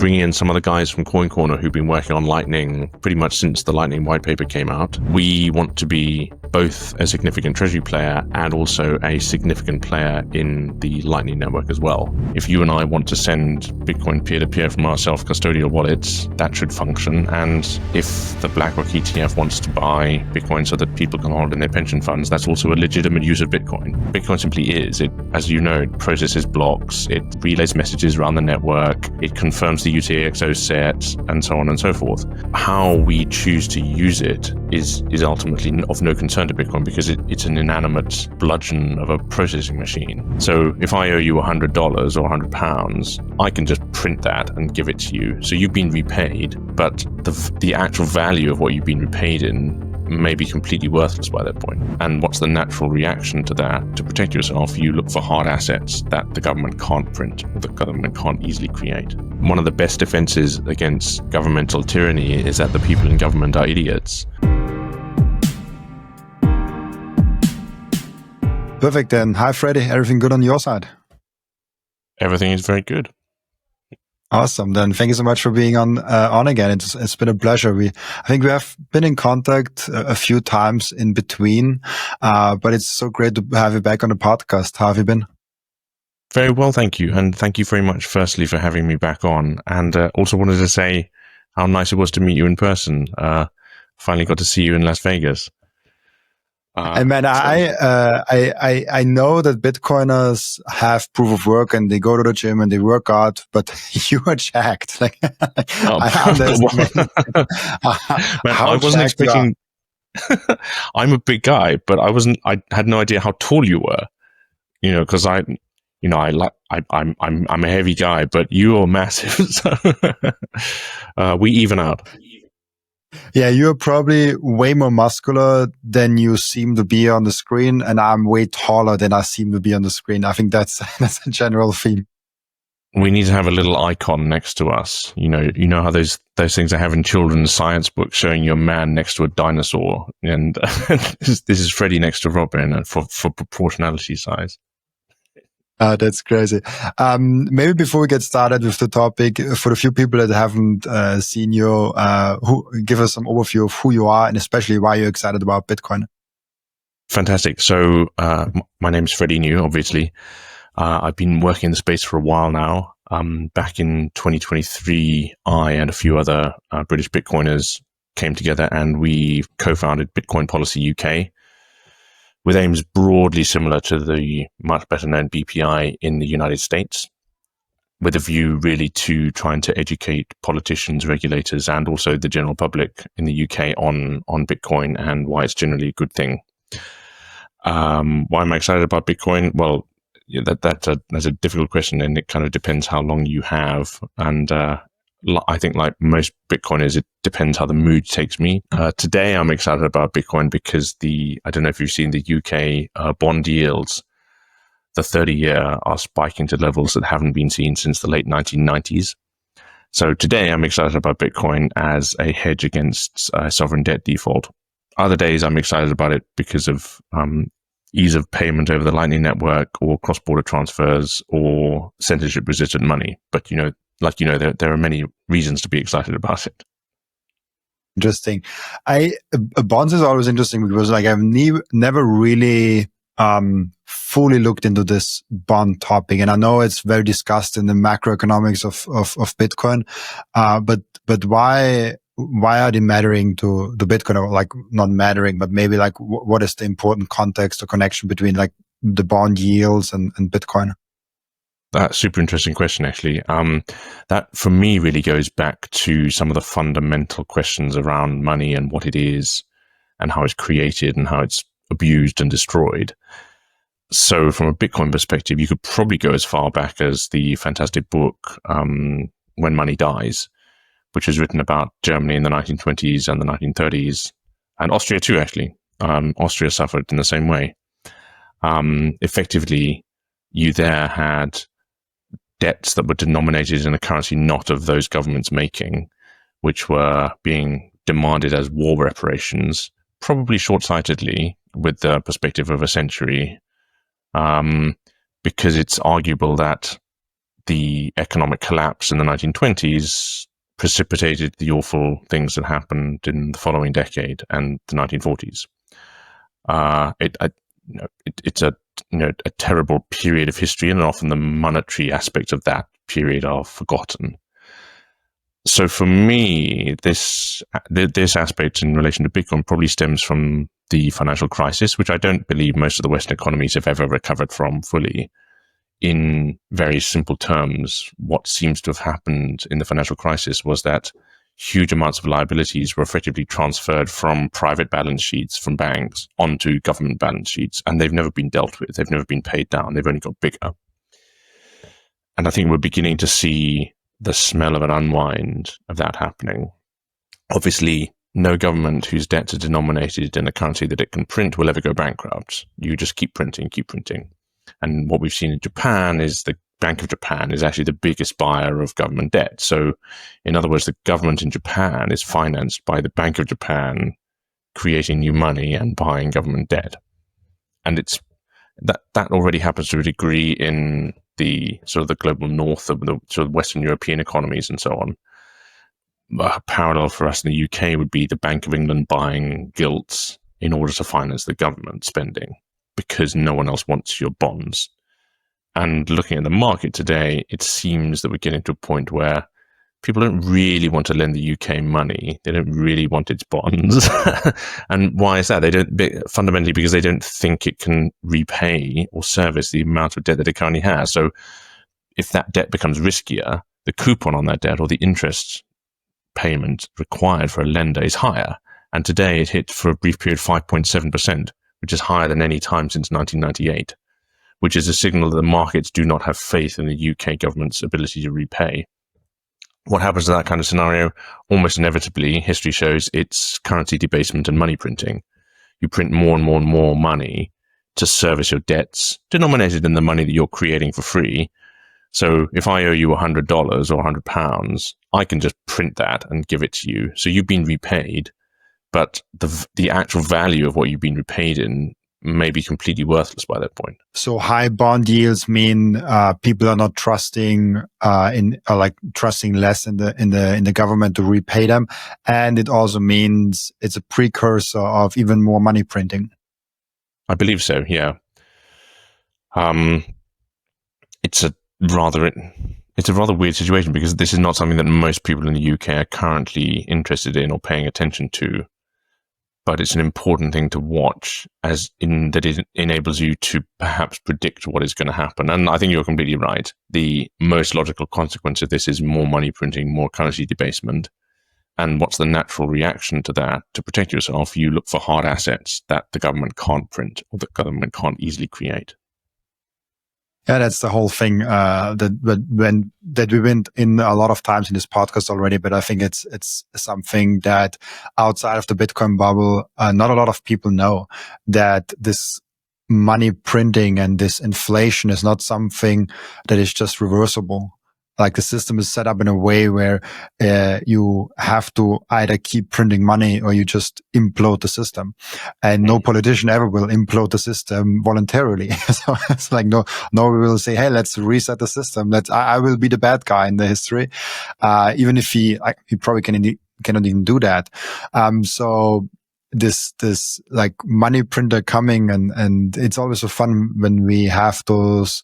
bringing in some of the guys from Coin Corner who've been working on Lightning pretty much since the Lightning white paper came out. We want to be both a significant Treasury player and also a significant player in the Lightning network as well. If you and I want to send Bitcoin peer-to-peer from our self-custodial wallets, that should function. And if the BlackRock ETF wants to buy Bitcoin so that people can hold in their pension funds, that's also a legitimate use of Bitcoin. Bitcoin simply is. It, as you know, it processes blocks, it relays messages around the network, it confirms the UTXO set, and so on and so forth. How we choose to use it is ultimately of no concern to Bitcoin because it's an inanimate bludgeon of a processing machine. So if I owe you $100 or £100, I can just print that and give it to you. So you've been repaid, but the actual value of what you've been repaid in may be completely worthless by that point. And what's the natural reaction to that? To protect yourself, you look for hard assets that the government can't print, or the government can't easily create. One of the best defenses against governmental tyranny is that the people in government are idiots. Perfect then. Hi, Freddie. Everything good on your side? Everything is very good. Awesome. Then thank you so much for being on again. It's been a pleasure. I think we have been in contact a few times in between, but it's so great to have you back on the podcast. How have you been? Very well, thank you. And thank you very much, firstly, for having me back on. And also wanted to say how nice it was to meet you in person. Finally got to see you in Las Vegas. And man, I know that Bitcoiners have proof of work and they go to the gym and they work out, but you are jacked. Like, I underestimate. I wasn't expecting. I'm a big guy, but I had no idea how tall you were. You know, because I'm a heavy guy, but you are massive. So we even out. Yeah, you're probably way more muscular than you seem to be on the screen, and I'm way taller than I seem to be on the screen. I think that's a general theme. We need to have a little icon next to us. You know how those things I have in children's science books showing you a man next to a dinosaur, and this is Freddie next to Robin for proportionality size. That's crazy. Maybe before we get started with the topic, for the few people that haven't seen you, give us some overview of who you are and especially why you're excited about Bitcoin. Fantastic. So my name is Freddie New, obviously. I've been working in the space for a while now. Back in 2023, I and a few other British Bitcoiners came together and we co-founded Bitcoin Policy UK, with aims broadly similar to the much better known BPI in the United States, with a view really to trying to educate politicians, regulators, and also the general public in the UK on Bitcoin and why it's generally a good thing. Why am I excited about Bitcoin? Well, yeah, that's a difficult question, and it kind of depends how long you have. And I think, like most Bitcoiners, it depends how the mood takes me. Today, I'm excited about Bitcoin because I don't know if you've seen the UK bond yields, the 30-year are spiking to levels that haven't been seen since the late 1990s. So today, I'm excited about Bitcoin as a hedge against sovereign debt default. Other days, I'm excited about it because of ease of payment over the Lightning Network or cross-border transfers or censorship-resistant money. But, there are many reasons to be excited about it. Interesting. Bonds is always interesting because I've never really fully looked into this bond topic, and I know it's very discussed in the macroeconomics of Bitcoin. But why are they mattering to Bitcoin, or not mattering, but maybe what is the important context or connection between the bond yields and Bitcoin? That's a super interesting question, actually. That, for me, really goes back to some of the fundamental questions around money and what it is and how it's created and how it's abused and destroyed. So from a Bitcoin perspective, you could probably go as far back as the fantastic book, When Money Dies, which was written about Germany in the 1920s and the 1930s, and Austria too, actually. Austria suffered in the same way. Effectively, you there had debts that were denominated in a currency not of those governments making, which were being demanded as war reparations, probably short-sightedly with the perspective of a century, because it's arguable that the economic collapse in the 1920s precipitated the awful things that happened in the following decade and the 1940s. It's a terrible period of history, and often the monetary aspects of that period are forgotten. So for me, this aspect in relation to Bitcoin probably stems from the financial crisis, which I don't believe most of the Western economies have ever recovered from fully. In very simple terms, what seems to have happened in the financial crisis was that huge amounts of liabilities were effectively transferred from private balance sheets from banks onto government balance sheets, and they've never been dealt with. They've never been paid down. They've only got bigger. And I think we're beginning to see the smell of an unwind of that happening. Obviously, no government whose debts are denominated in a currency that it can print will ever go bankrupt. You just keep printing, keep printing. And what we've seen in Japan is the Bank of Japan is actually the biggest buyer of government debt. So, in other words, the government in Japan is financed by the Bank of Japan creating new money and buying government debt. And it's that already happens to a degree in the sort of the global north of the sort of Western European economies and so on. A parallel for us in the UK would be the Bank of England buying gilts in order to finance the government spending, because no one else wants your bonds. And looking at the market today, it seems that we're getting to a point where people don't really want to lend the UK money. They don't really want its bonds. And why is that? They don't, fundamentally because they don't think it can repay or service the amount of debt that it currently has. So if that debt becomes riskier, the coupon on that debt or the interest payment required for a lender is higher. And today it hit for a brief period 5.7%, which is higher than any time since 1998, which is a signal that the markets do not have faith in the UK government's ability to repay. What happens to that kind of scenario? Almost inevitably, history shows it's currency debasement and money printing. You print more and more and more money to service your debts, denominated in the money that you're creating for free. So if I owe you $100 or £100, I can just print that and give it to you. So you've been repaid, but the actual value of what you've been repaid in may be completely worthless by that point. So high bond yields mean people are not trusting trusting less in the government to repay them, and it also means it's a precursor of even more money printing. I believe so. Yeah. It's a rather weird situation, because this is not something that most people in the UK are currently interested in or paying attention to. But it's an important thing to watch, as in that it enables you to perhaps predict what is going to happen. And I think you're completely right. The most logical consequence of this is more money printing, more currency debasement. And what's the natural reaction to that? To protect yourself, you look for hard assets that the government can't print or the government can't easily create. Yeah, that's the whole thing that we went in a lot of times in this podcast already. But I think it's something that outside of the Bitcoin bubble, not a lot of people know, that this money printing and this inflation is not something that is just reversible. Like the system is set up in a way where you have to either keep printing money or you just implode the system. And no politician ever will implode the system voluntarily. So it's like no one will say, hey, let's reset the system. I will be the bad guy in the history. Even if he probably cannot even do that. So this like money printer coming, and it's always so fun when we have those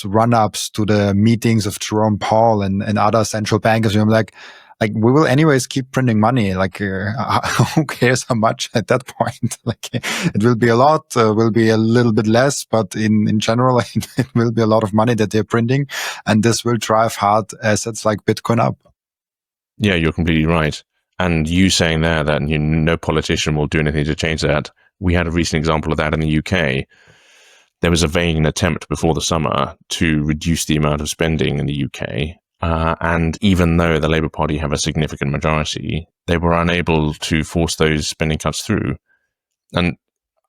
run-ups to the meetings of Jerome Powell and other central bankers. I'm like we will anyways keep printing money. Who cares how much at that point? It will be a lot, will be a little bit less, but in general, it will be a lot of money that they're printing, and this will drive hard assets like Bitcoin up. Yeah, you're completely right. And you saying there that no politician will do anything to change that. We had a recent example of that in the UK. There was a vain attempt before the summer to reduce the amount of spending in the UK. And even though the Labour Party have a significant majority, they were unable to force those spending cuts through. And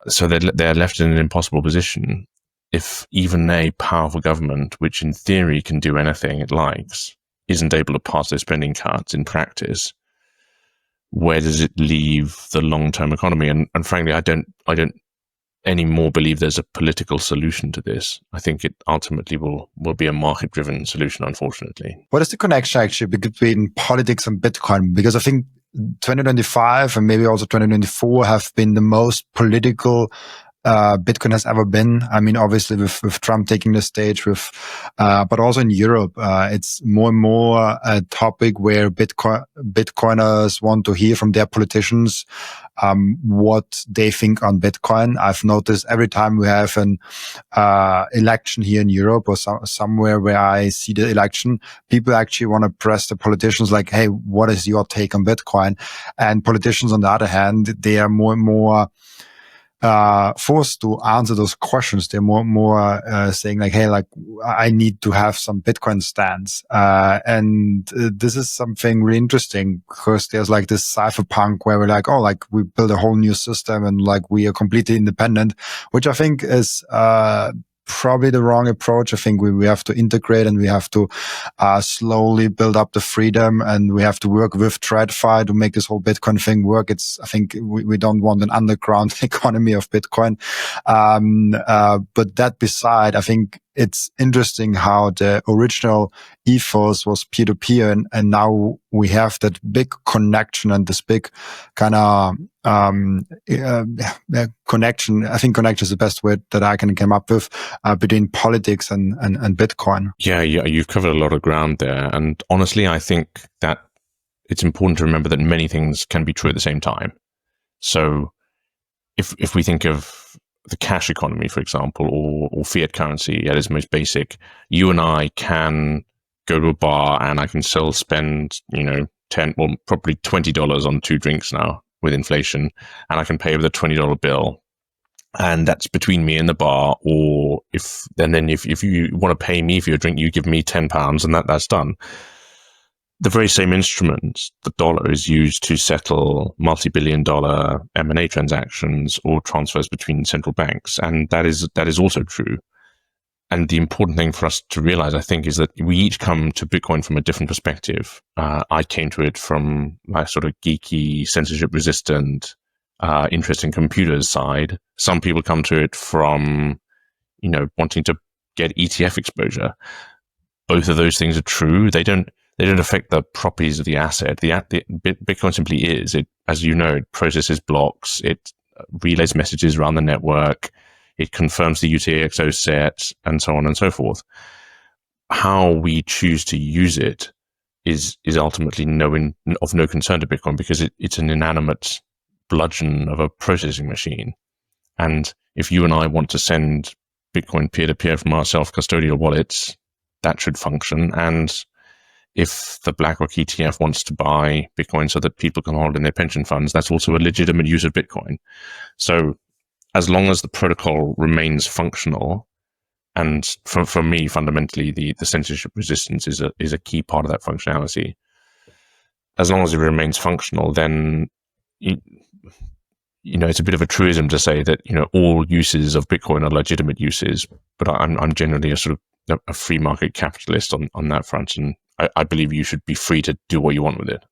so they're left in an impossible position if even a powerful government, which in theory can do anything it likes, isn't able to pass those spending cuts in practice. Where does it leave the long-term economy? And frankly, I don't anymore believe there's a political solution to this. I think it ultimately will be a market-driven solution, unfortunately. What is the connection actually between politics and Bitcoin? Because I think 2025 and maybe also 2024 have been the most political Bitcoin has ever been. I mean, obviously with Trump taking the stage, but also in Europe, it's more and more a topic where Bitcoiners want to hear from their politicians what they think on Bitcoin. I've noticed every time we have an election here in Europe or somewhere where I see the election, people actually want to press the politicians like, hey, what is your take on Bitcoin? And politicians, on the other hand, they are more and more forced to answer those questions. They're more saying like, hey, like I need to have some Bitcoin stance. And this is something really interesting because there's like this cypherpunk where we're like, oh, like we build a whole new system and like we are completely independent, which I think is, probably the wrong approach. I think we have to integrate and we have to slowly build up the freedom, and we have to work with TradFi to make this whole Bitcoin thing work. I think we don't want an underground economy of Bitcoin. But that beside, I think it's interesting how the original ethos was peer-to-peer, and now we have that big connection and this big kind of connection. I think connection is the best word that I can come up with between politics and Bitcoin. Yeah, you've covered a lot of ground there. And honestly, I think that it's important to remember that many things can be true at the same time. So if we think of the cash economy, for example, or fiat currency at its most basic, you and I can go to a bar and I can still spend, probably $20 on 2 drinks now with inflation, and I can pay with a $20 bill. And that's between me and the bar, or if you want to pay me for your drink, you give me £10 and that's done. The very same instrument, the dollar, is used to settle multi-billion-dollar M&A transactions or transfers between central banks, and that is also true. And the important thing for us to realize, I think, is that we each come to Bitcoin from a different perspective. I came to it from my sort of geeky, censorship-resistant, interest in computers side. Some people come to it from, wanting to get ETF exposure. Both of those things are true. They don't affect the properties of the asset. Bitcoin simply is. It, as you know, it processes blocks. It relays messages around the network. It confirms the UTXO set, and so on and so forth. How we choose to use it is ultimately of no concern to Bitcoin, because it's an inanimate bludgeon of a processing machine. And if you and I want to send Bitcoin peer-to-peer from our self-custodial wallets, that should function. And if the BlackRock ETF wants to buy Bitcoin so that people can hold in their pension funds, that's also a legitimate use of Bitcoin. So as long as the protocol remains functional, and for me, fundamentally, the censorship resistance is a key part of that functionality. As long as it remains functional, then it's a bit of a truism to say that all uses of Bitcoin are legitimate uses. But I'm generally a sort of a free market capitalist on that front, and I believe you should be free to do what you want with it.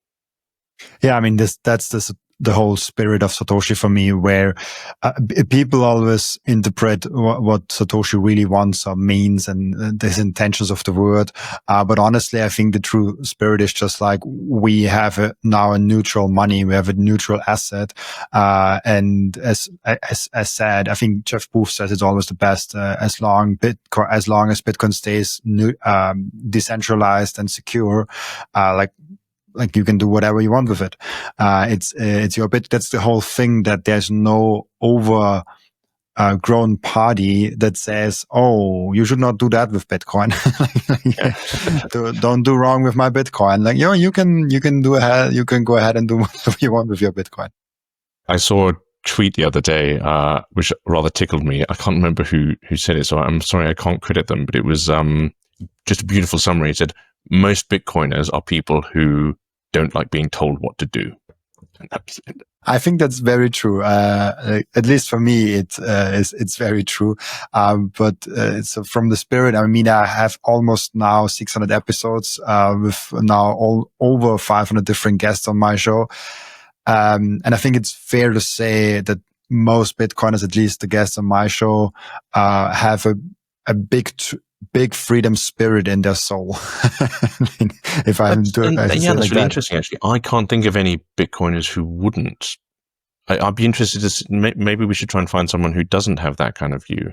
Yeah, I mean, that's the whole spirit of Satoshi for me, where people always interpret what Satoshi really wants or means and his intentions of the word. But honestly, I think the true spirit is just like we have now a neutral money, we have a neutral asset. And as said, I think Jeff Booth says it's always the best, as long as Bitcoin stays decentralized and secure, like you can do whatever you want with it. It's your bit. That's the whole thing, that there's no grown party that says, oh, you should not do that with Bitcoin. Don't do wrong with my Bitcoin. Like, you can go ahead and do whatever you want with your Bitcoin. I saw a tweet the other day, which rather tickled me. I can't remember who said it, so I'm sorry I can't credit them, but it was just a beautiful summary. It said, most Bitcoiners are people who don't like being told what to do. I think that's very true. At least for me, it's very true. But so from the spirit, I mean, I have almost now 600 episodes, with now over 500 different guests on my show. And I think it's fair to say that most Bitcoiners, at least the guests on my show, have a big freedom spirit in their soul. If I'm doing, that's really interesting. Actually, I can't think of any Bitcoiners who wouldn't. I'd be interested to maybe we should try and find someone who doesn't have that kind of view.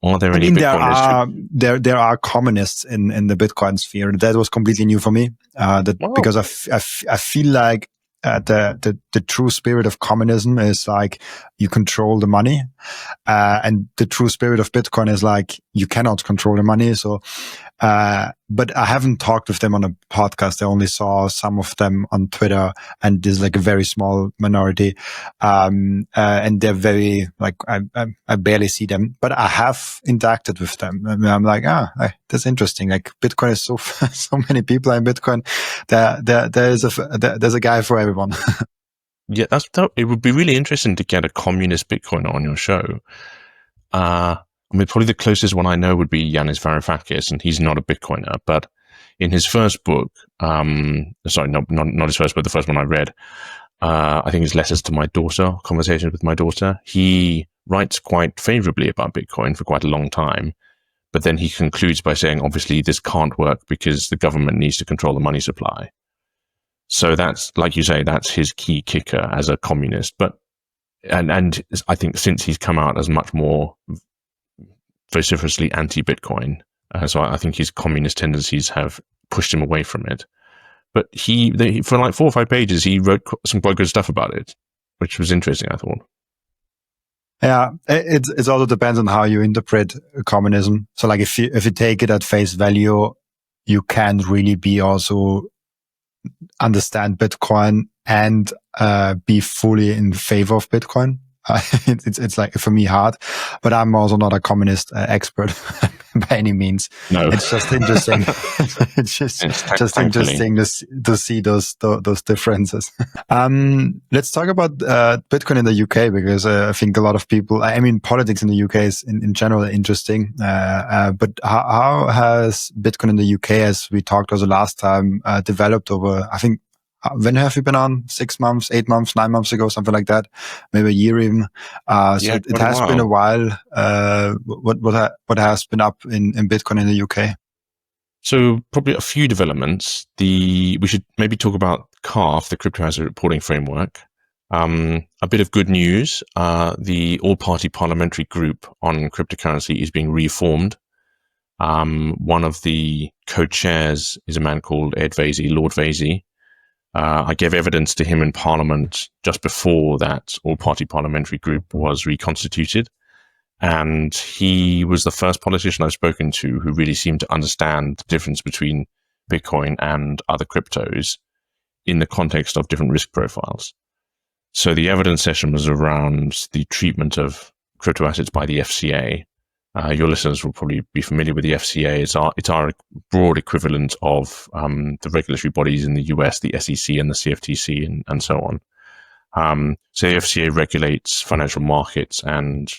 Are there any Bitcoiners? There are communists in the Bitcoin sphere. That was completely new for me. Because I feel like the true spirit of communism is like you control the money, and the true spirit of Bitcoin is like you cannot control the money. So, but I haven't talked with them on a podcast. I only saw some of them on Twitter, and there's like a very small minority, and they're very like I barely see them, but I have interacted with them. I mean, I'm like, that's interesting. Like Bitcoin is so many people in Bitcoin. There's a guy for everyone. Yeah, it would be really interesting to get a communist Bitcoiner on your show. I mean, probably the closest one I know would be Yanis Varoufakis, and he's not a Bitcoiner. But in his first book, sorry, not his first book, the first one I read, I think it's Letters to My Daughter, Conversations with My Daughter. He writes quite favorably about Bitcoin for quite a long time. But then he concludes by saying, obviously, this can't work because the government needs to control the money supply. So that's, like you say, that's his key kicker as a communist. But and I think since he's come out as much more vociferously anti-Bitcoin, so I think his communist tendencies have pushed him away from it. But he for like 4 or 5 pages, he wrote some quite good stuff about it, which was interesting, I thought. Yeah, it also depends on how you interpret communism. So like if you take it at face value, you can't really be also understand Bitcoin and be fully in favor of Bitcoin. It's like for me hard, but I'm also not a communist expert by any means. No, it's just interesting. It's just interesting to see those differences. Let's talk about Bitcoin in the UK, because I think a lot of people. I mean, politics in the UK is in general interesting. But how has Bitcoin in the UK, as we talked also last time, developed over? I think. When have you been on? 6 months, 8 months, 9 months ago, something like that, maybe a year even. So it has been a while. What has been up in Bitcoin in the UK? So probably a few developments. We should maybe talk about CARF, the Crypto Asset Reporting Framework. A bit of good news. The all-party parliamentary group on cryptocurrency is being reformed. One of the co-chairs is a man called Ed Vaizey, Lord Vaizey. I gave evidence to him in Parliament just before that all-party parliamentary group was reconstituted. And he was the first politician I've spoken to who really seemed to understand the difference between Bitcoin and other cryptos in the context of different risk profiles. So the evidence session was around the treatment of crypto assets by the FCA. Your listeners will probably be familiar with the FCA. It's our broad equivalent of the regulatory bodies in the US, the SEC and the CFTC and so on. So the FCA regulates financial markets and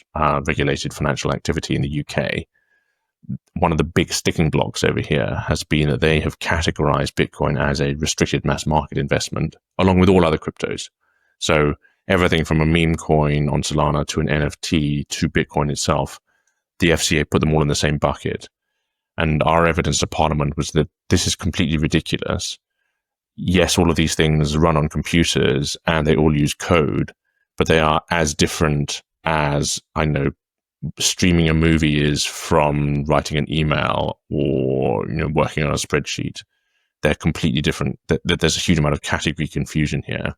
regulated financial activity in the UK. One of the big sticking blocks over here has been that they have categorized Bitcoin as a restricted mass market investment, along with all other cryptos. So everything from a meme coin on Solana to an NFT to Bitcoin itself, the FCA put them all in the same bucket. And our evidence to Parliament was that this is completely ridiculous. Yes, all of these things run on computers and they all use code, but they are as different as, I know, streaming a movie is from writing an email or working on a spreadsheet. They're completely different. There's a huge amount of category confusion here.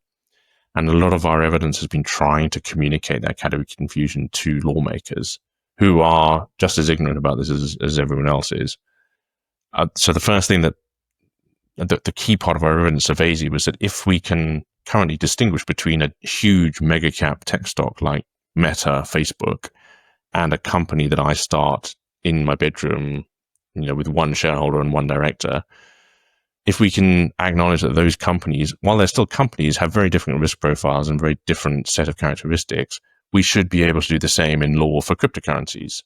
And a lot of our evidence has been trying to communicate that category confusion to lawmakers who are just as ignorant about this as everyone else is. So the first thing that the key part of our evidence of AZ was that if we can currently distinguish between a huge mega cap tech stock like Meta, Facebook, and a company that I start in my bedroom, with one shareholder and one director, if we can acknowledge that those companies, while they're still companies, have very different risk profiles and very different set of characteristics, we should be able to do the same in law for cryptocurrencies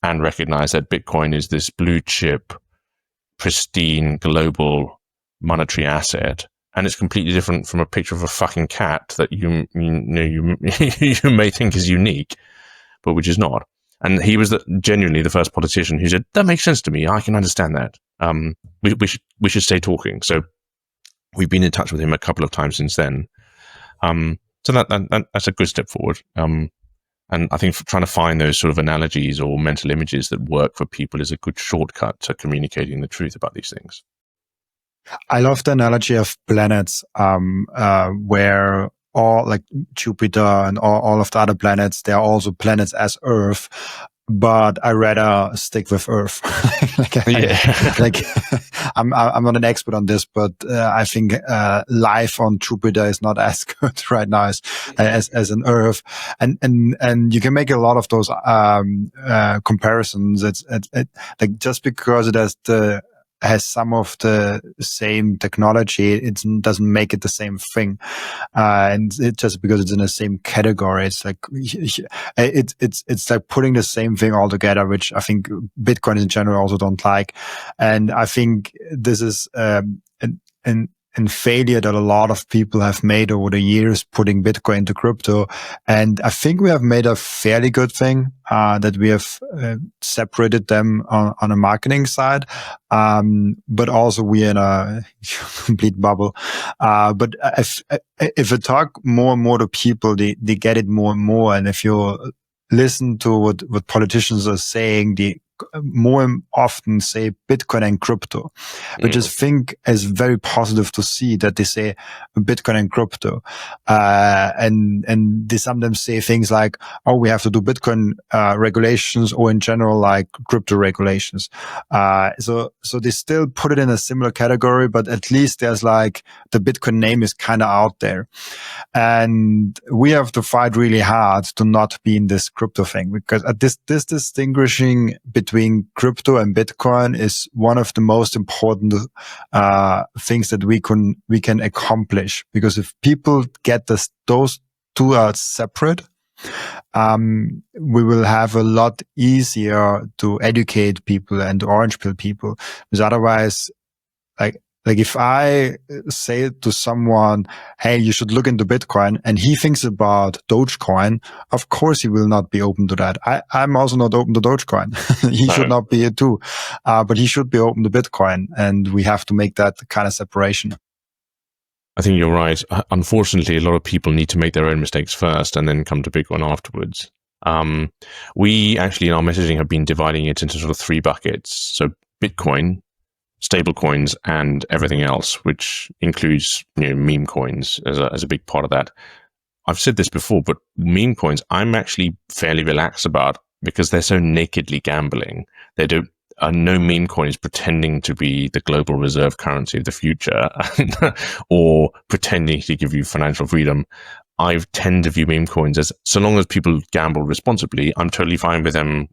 and recognize that Bitcoin is this blue chip, pristine, global monetary asset and it's completely different from a picture of a fucking cat that you may think is unique, but which is not. And he was genuinely the first politician who said, that makes sense to me. I can understand that. We should stay talking. So we've been in touch with him a couple of times since then. So that's a good step forward. And I think trying to find those sort of analogies or mental images that work for people is a good shortcut to communicating the truth about these things. I love the analogy of planets, where all like Jupiter and all of the other planets, they are also planets as Earth, but I rather stick with Earth. I'm not an expert on this, but I think life on Jupiter is not as good right now as an Earth, and you can make a lot of those comparisons. It's like just because it has some of the same technology, it doesn't make it the same thing. And it just because it's in the same category, it's like, it's like putting the same thing all together, which I think Bitcoin in general also don't like. And I think this is, an failure that a lot of people have made over the years, putting Bitcoin into crypto. And I think we have made a fairly good thing, that we have separated them on a marketing side. But also we're in a complete bubble. But if I talk more and more to people, they get it more and more. And if you listen to what politicians are saying, they more often say Bitcoin and crypto, which I think is very positive to see that they say Bitcoin and crypto. And they sometimes say things like, oh, we have to do Bitcoin regulations, or in general, like crypto regulations. So they still put it in a similar category, but at least there's like the Bitcoin name is kind of out there. And we have to fight really hard to not be in this crypto thing, because this distinguishing between crypto and Bitcoin is one of the most important things that we can accomplish. Because if people get those two are separate, we will have a lot easier to educate people and to orange pill people. Because otherwise, like if I say to someone, hey, you should look into Bitcoin, and he thinks about Dogecoin, of course he will not be open to that. I'm also not open to Dogecoin. He should not be it too. But he should be open to Bitcoin, and we have to make that kind of separation. I think you're right. Unfortunately, a lot of people need to make their own mistakes first and then come to Bitcoin afterwards. We actually in our messaging have been dividing it into sort of three buckets. So Bitcoin, stable coins, and everything else, which includes meme coins as a big part of that. I've said this before, but meme coins I'm actually fairly relaxed about, because they're so nakedly gambling. They don't. No meme coin is pretending to be the global reserve currency of the future or pretending to give you financial freedom. I tend to view meme coins as, so long as people gamble responsibly, I'm totally fine with them,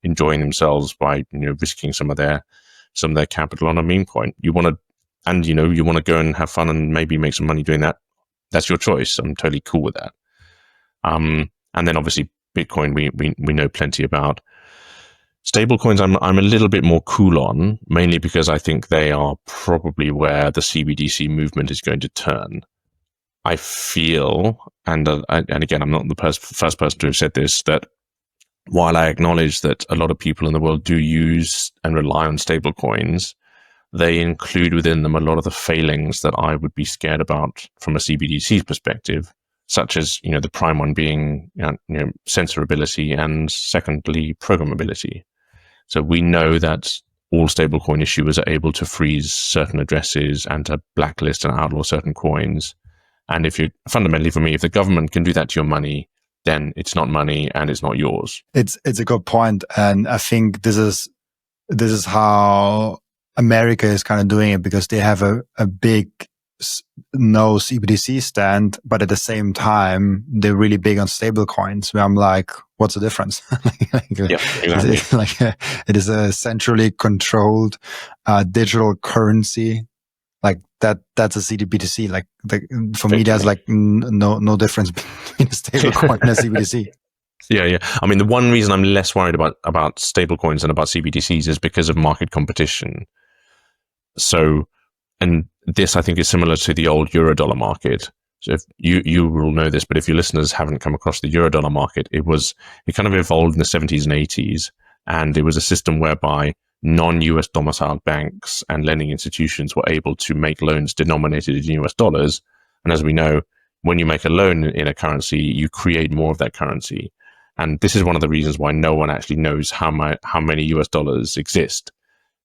enjoying themselves by, risking some of their capital on a meme coin. You want to go and have fun and maybe make some money doing that. That's your choice. I'm totally cool with that. And then obviously Bitcoin, we know plenty about. Stablecoins, I'm a little bit more cool on, mainly because I think they are probably where the CBDC movement is going to turn. I feel, and again, I'm not the first person to have said this, that while I acknowledge that a lot of people in the world do use and rely on stablecoins, they include within them a lot of the failings that I would be scared about from a CBDC perspective, such as the prime one being censorability, and secondly programmability. So we know that all stablecoin issuers are able to freeze certain addresses and to blacklist and outlaw certain coins. And fundamentally for me, if the government can do that to your money, then it's not money and it's not yours. It's a good point, and I think this is how America is kind of doing it, because they have a big no CBDC stand, but at the same time they're really big on stable coins, where I'm like, what's the difference? Yeah, exactly. It is a centrally controlled digital currency. Like that's a CBDC. Like for me, there's like no difference between a stable coin and a CBDC. Yeah. I mean, the one reason I'm less worried about stable coins and about CBDCs is because of market competition. So and this, I think, is similar to the old Eurodollar market. So if you will know this, but if your listeners haven't come across the Eurodollar market, it kind of evolved in the 70s and 80s, and it was a system whereby non-US domiciled banks and lending institutions were able to make loans denominated in US dollars. And as we know, when you make a loan in a currency, you create more of that currency. And this is one of the reasons why no one actually knows how many US dollars exist.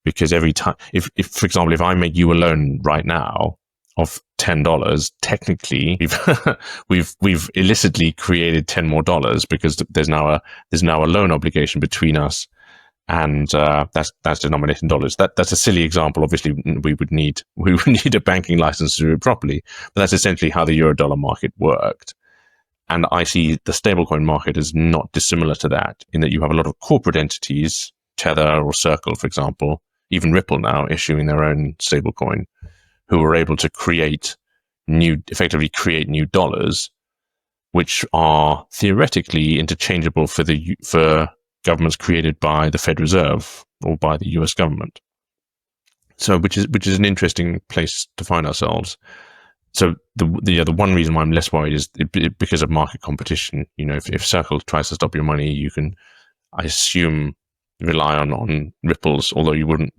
Because every time, if for example, if I make you a loan right now of $10, technically we've illicitly created $10 more because there's now a loan obligation between us, and that's denominated in dollars. That's a silly example. Obviously, we would need a banking license to do it properly, but that's essentially how the Eurodollar market worked. And I see the stablecoin market as not dissimilar to that, in that you have a lot of corporate entities, Tether or Circle, for example, even Ripple now issuing their own stablecoin, who are able to effectively create new dollars, which are theoretically interchangeable for governments created by the Fed Reserve or by the US government. So, which is an interesting place to find ourselves. So the one reason why I'm less worried is because of market competition. You know, if Circle tries to stop your money, you can, I assume, rely on Ripple's, although you wouldn't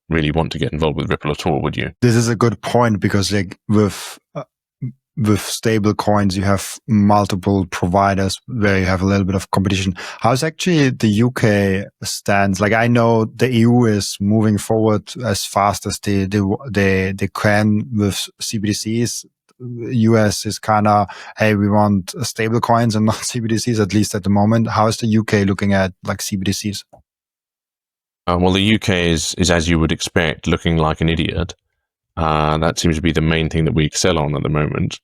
really want to get involved with Ripple at all, would you? This is a good point, because like with stable coins, you have multiple providers where you have a little bit of competition. How's actually the UK stands? Like, I know the EU is moving forward as fast as they can with CBDCs. US is kind of, hey, we want stable coins and not CBDCs, at least at the moment. How is the UK looking at like CBDCs? Well, the UK is, as you would expect, looking like an idiot. That seems to be the main thing that we excel on at the moment.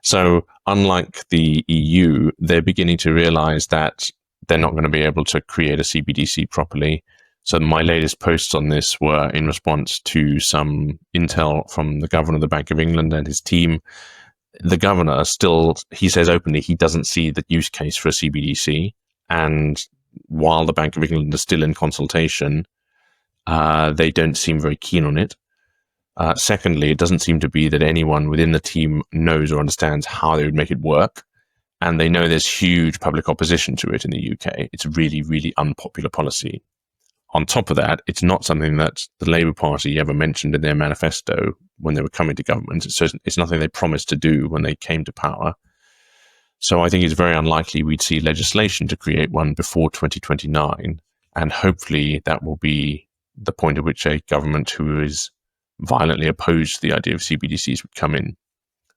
So unlike the EU, they're beginning to realize that they're not going to be able to create a CBDC properly. So my latest posts on this were in response to some intel from the governor of the Bank of England and his team. The governor he says openly, he doesn't see the use case for a CBDC. And while the Bank of England is still in consultation, they don't seem very keen on it. Secondly, it doesn't seem to be that anyone within the team knows or understands how they would make it work. And they know there's huge public opposition to it in the UK. It's really, really unpopular policy. On top of that, it's not something that the Labour Party ever mentioned in their manifesto when they were coming to government. So it's nothing they promised to do when they came to power. So I think it's very unlikely we'd see legislation to create one before 2029. And hopefully that will be the point at which a government who is violently opposed to the idea of CBDCs would come in.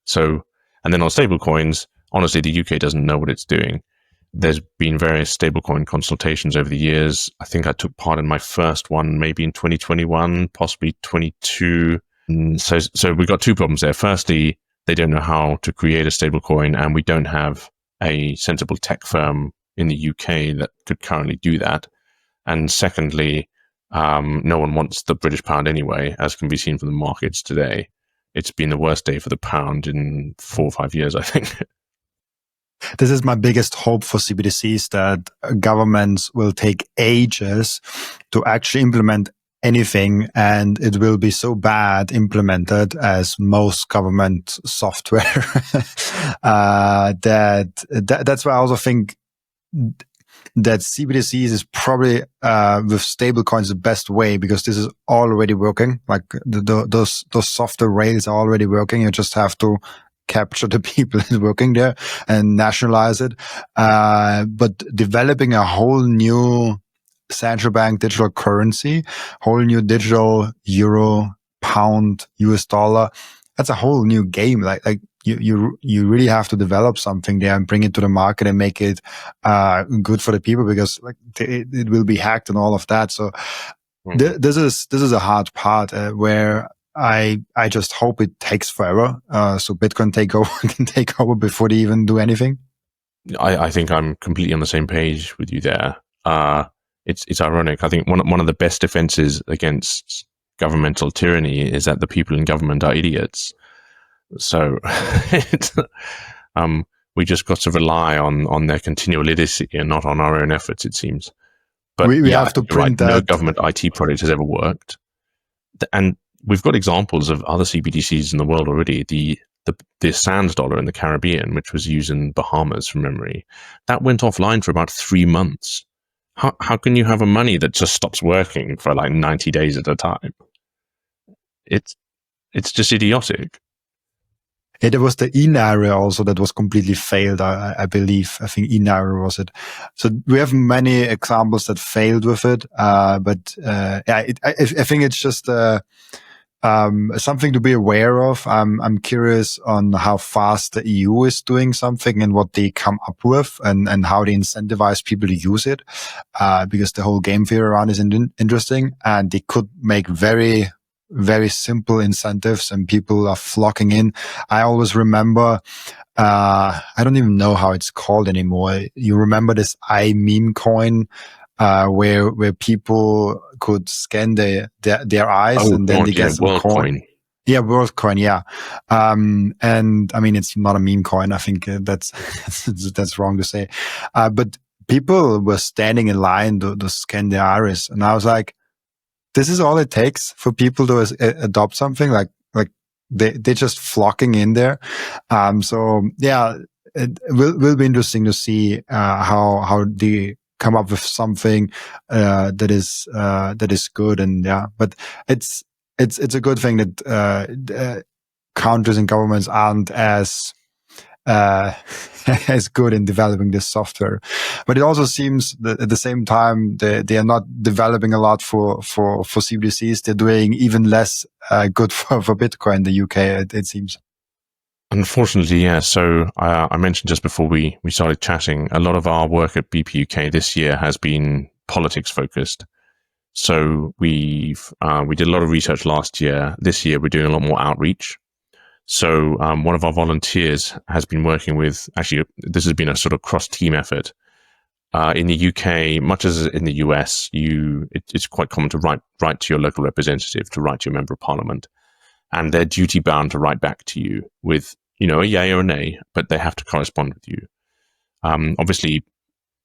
So, and then on stablecoins, honestly, the UK doesn't know what it's doing. There's been various stablecoin consultations over the years. I think I took part in my first one maybe in 2021, possibly 22. So we've got two problems there. Firstly, they don't know how to create a stablecoin, and we don't have a sensible tech firm in the UK that could currently do that. And secondly, no one wants the British pound anyway, as can be seen from the markets today. It's been the worst day for the pound in 4 or 5 years, I think. This is my biggest hope for CBDCs, that governments will take ages to actually implement anything, and it will be so bad implemented as most government software that's why I also think that CBDCs is probably with stablecoins the best way, because this is already working. Like those software rails are already working. You just have to capture the people that's working there and nationalize it. But developing a whole new central bank digital currency, whole new digital euro, pound, US dollar, that's a whole new game. Like you really have to develop something there and bring it to the market and make it good for the people, because like it will be hacked and all of that. So this is a hard part where I just hope it takes forever. So Bitcoin can take over before they even do anything. I think I'm completely on the same page with you there. It's ironic. I think one of the best defenses against governmental tyranny is that the people in government are idiots. So we just got to rely on their continual idiocy and not on our own efforts, it seems. But we have to print that. No government IT project has ever worked. and we've got examples of other CBDCs in the world already. The Sands dollar in the Caribbean, which was used in Bahamas from memory, that went offline for about 3 months. How can you have a money that just stops working for like 90 days at a time? It's just idiotic. Yeah, there was the eNaira also that was completely failed, I believe. I think eNaira was it. So we have many examples that failed with it. I think it's just something to be aware of. I'm curious on how fast the EU is doing something and what they come up with and how they incentivize people to use it. Because the whole game theory around is interesting, and they could make very, very simple incentives and people are flocking in. I always remember, I don't even know how it's called anymore. You remember this iMeme coin, where people could scan their eyes and then they get some coin. Yeah, WorldCoin. Yeah. And I mean, it's not a meme coin. I think that's wrong to say. But people were standing in line to scan their iris. And I was like, this is all it takes for people to adopt something like they're just flocking in there. So yeah, it will be interesting to see, how they come up with something, that is good. And yeah, but it's a good thing that, countries and governments aren't as good in developing this software. But it also seems that at the same time, they are not developing a lot for CBDCs. They're doing even less good for Bitcoin in the UK, it seems. Unfortunately, yeah. So I mentioned just before we started chatting, a lot of our work at BP UK this year has been politics focused. So we did a lot of research last year. This year, we're doing a lot more outreach. So one of our volunteers has been working with, actually, this has been a sort of cross-team effort. In the UK, much as in the US, it's quite common to write to your local representative, to write to your member of parliament, and they're duty bound to write back to you with, a yay or a nay, but they have to correspond with you. Obviously,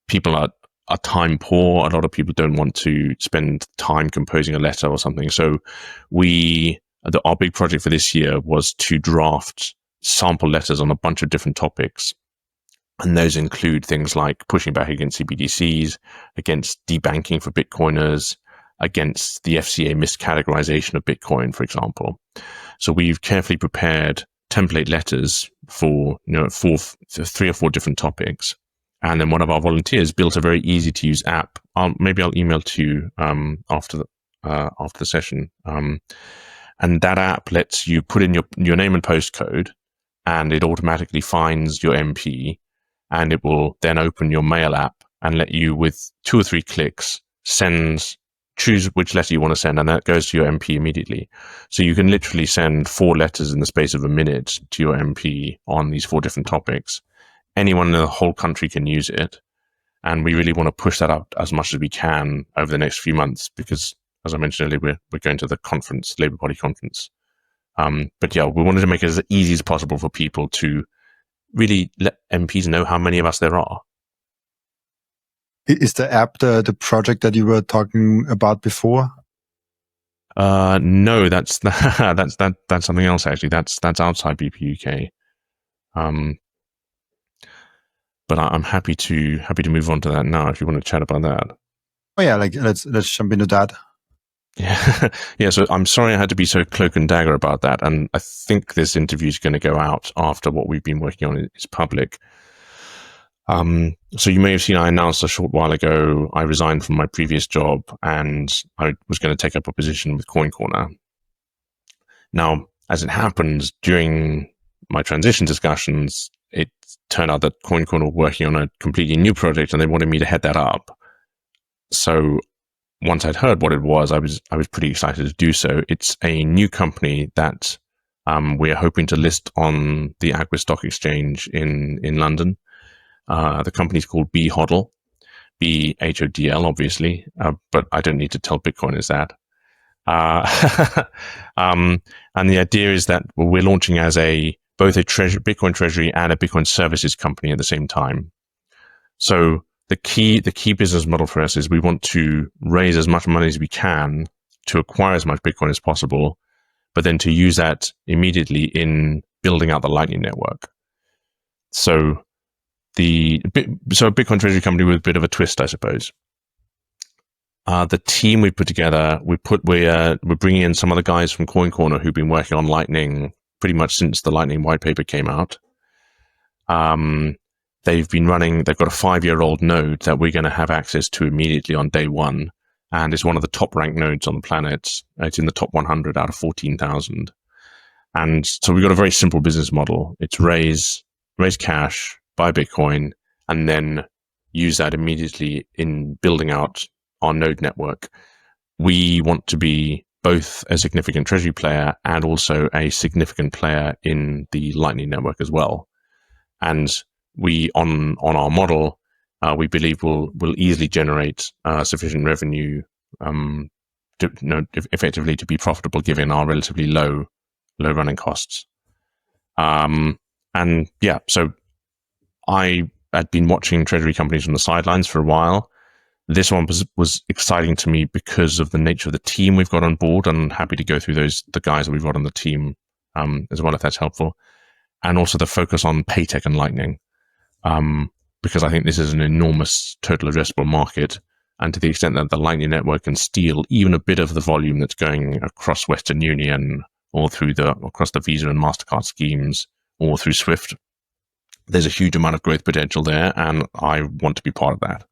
people are time poor. A lot of people don't want to spend time composing a letter or something. So our big project for this year was to draft sample letters on a bunch of different topics. And those include things like pushing back against CBDCs, against debanking for Bitcoiners, against the FCA miscategorization of Bitcoin, for example. So we've carefully prepared template letters for, 3 or 4 different topics. And then one of our volunteers built a very easy to use app. I'll email to you after the session. And that app lets you put in your name and postcode, and it automatically finds your MP, and it will then open your mail app and let you, with 2 or 3 clicks, choose which letter you want to send, and that goes to your MP immediately. So you can literally send 4 letters in the space of a minute to your MP on these 4 different topics. Anyone in the whole country can use it. And we really want to push that out as much as we can over the next few months, because, as I mentioned earlier, we're going to the conference, Labour Party conference. But yeah, we wanted to make it as easy as possible for people to really let MPs know how many of us there are. Is the app the project that you were talking about before? No, that's something else actually. That's outside BP UK. But I'm happy to move on to that now if you want to chat about that. Oh yeah, let's jump into that. Yeah, yeah. So I'm sorry I had to be so cloak and dagger about that, and I think this interview is going to go out after what we've been working on is public. So you may have seen I announced a short while ago I resigned from my previous job, and I was going to take up a position with Coin Corner. Now, as it happens, during my transition discussions, it turned out that Coin Corner were working on a completely new project, and they wanted me to head that up. So once I'd heard what it was, I was pretty excited to do so. It's a new company that we're hoping to list on the Aquis Stock Exchange in London. The company's called HODL, HODL, obviously, but I don't need to tell Bitcoiners that. And the idea is that we're launching as both a Bitcoin treasury and a Bitcoin services company at the same time. So the key business model for us is we want to raise as much money as we can to acquire as much Bitcoin as possible, but then to use that immediately in building out the Lightning Network. So a Bitcoin Treasury company with a bit of a twist, I suppose. The team we put together, we're bringing in some of the guys from Coin Corner who've been working on Lightning pretty much since the Lightning white paper came out. They've got a 5-year-old node that we're going to have access to immediately on day one. And it's one of the top ranked nodes on the planet. It's in the top 100 out of 14,000. And so we've got a very simple business model. It's raise cash, buy Bitcoin, and then use that immediately in building out our node network. We want to be both a significant treasury player and also a significant player in the Lightning Network as well. And we, on our model, we believe will easily generate sufficient revenue effectively to be profitable given our relatively low running costs. So I had been watching treasury companies from the sidelines for a while. This one was exciting to me because of the nature of the team we've got on board, and I'm happy to go through the guys that we've got on the team as well, if that's helpful. And also the focus on Paytech and Lightning, because I think this is an enormous total addressable market. And to the extent that the Lightning Network can steal even a bit of the volume that's going across Western Union or across the Visa and MasterCard schemes or through SWIFT, there's a huge amount of growth potential there, and I want to be part of that.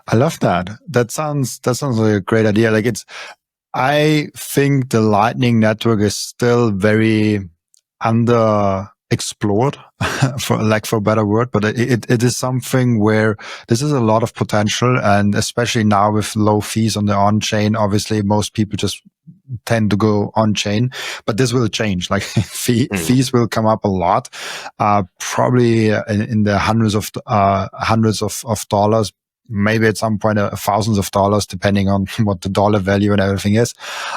I love that. That sounds like a great idea. I think the Lightning Network is still very underexplored, for a better word, but it is something where this is a lot of potential, and especially now with low fees on the on-chain, obviously most people just tend to go on-chain, but this will change. Fees will come up a lot, probably in the hundreds of dollars, maybe at some point thousands of dollars, depending on what the dollar value and everything is.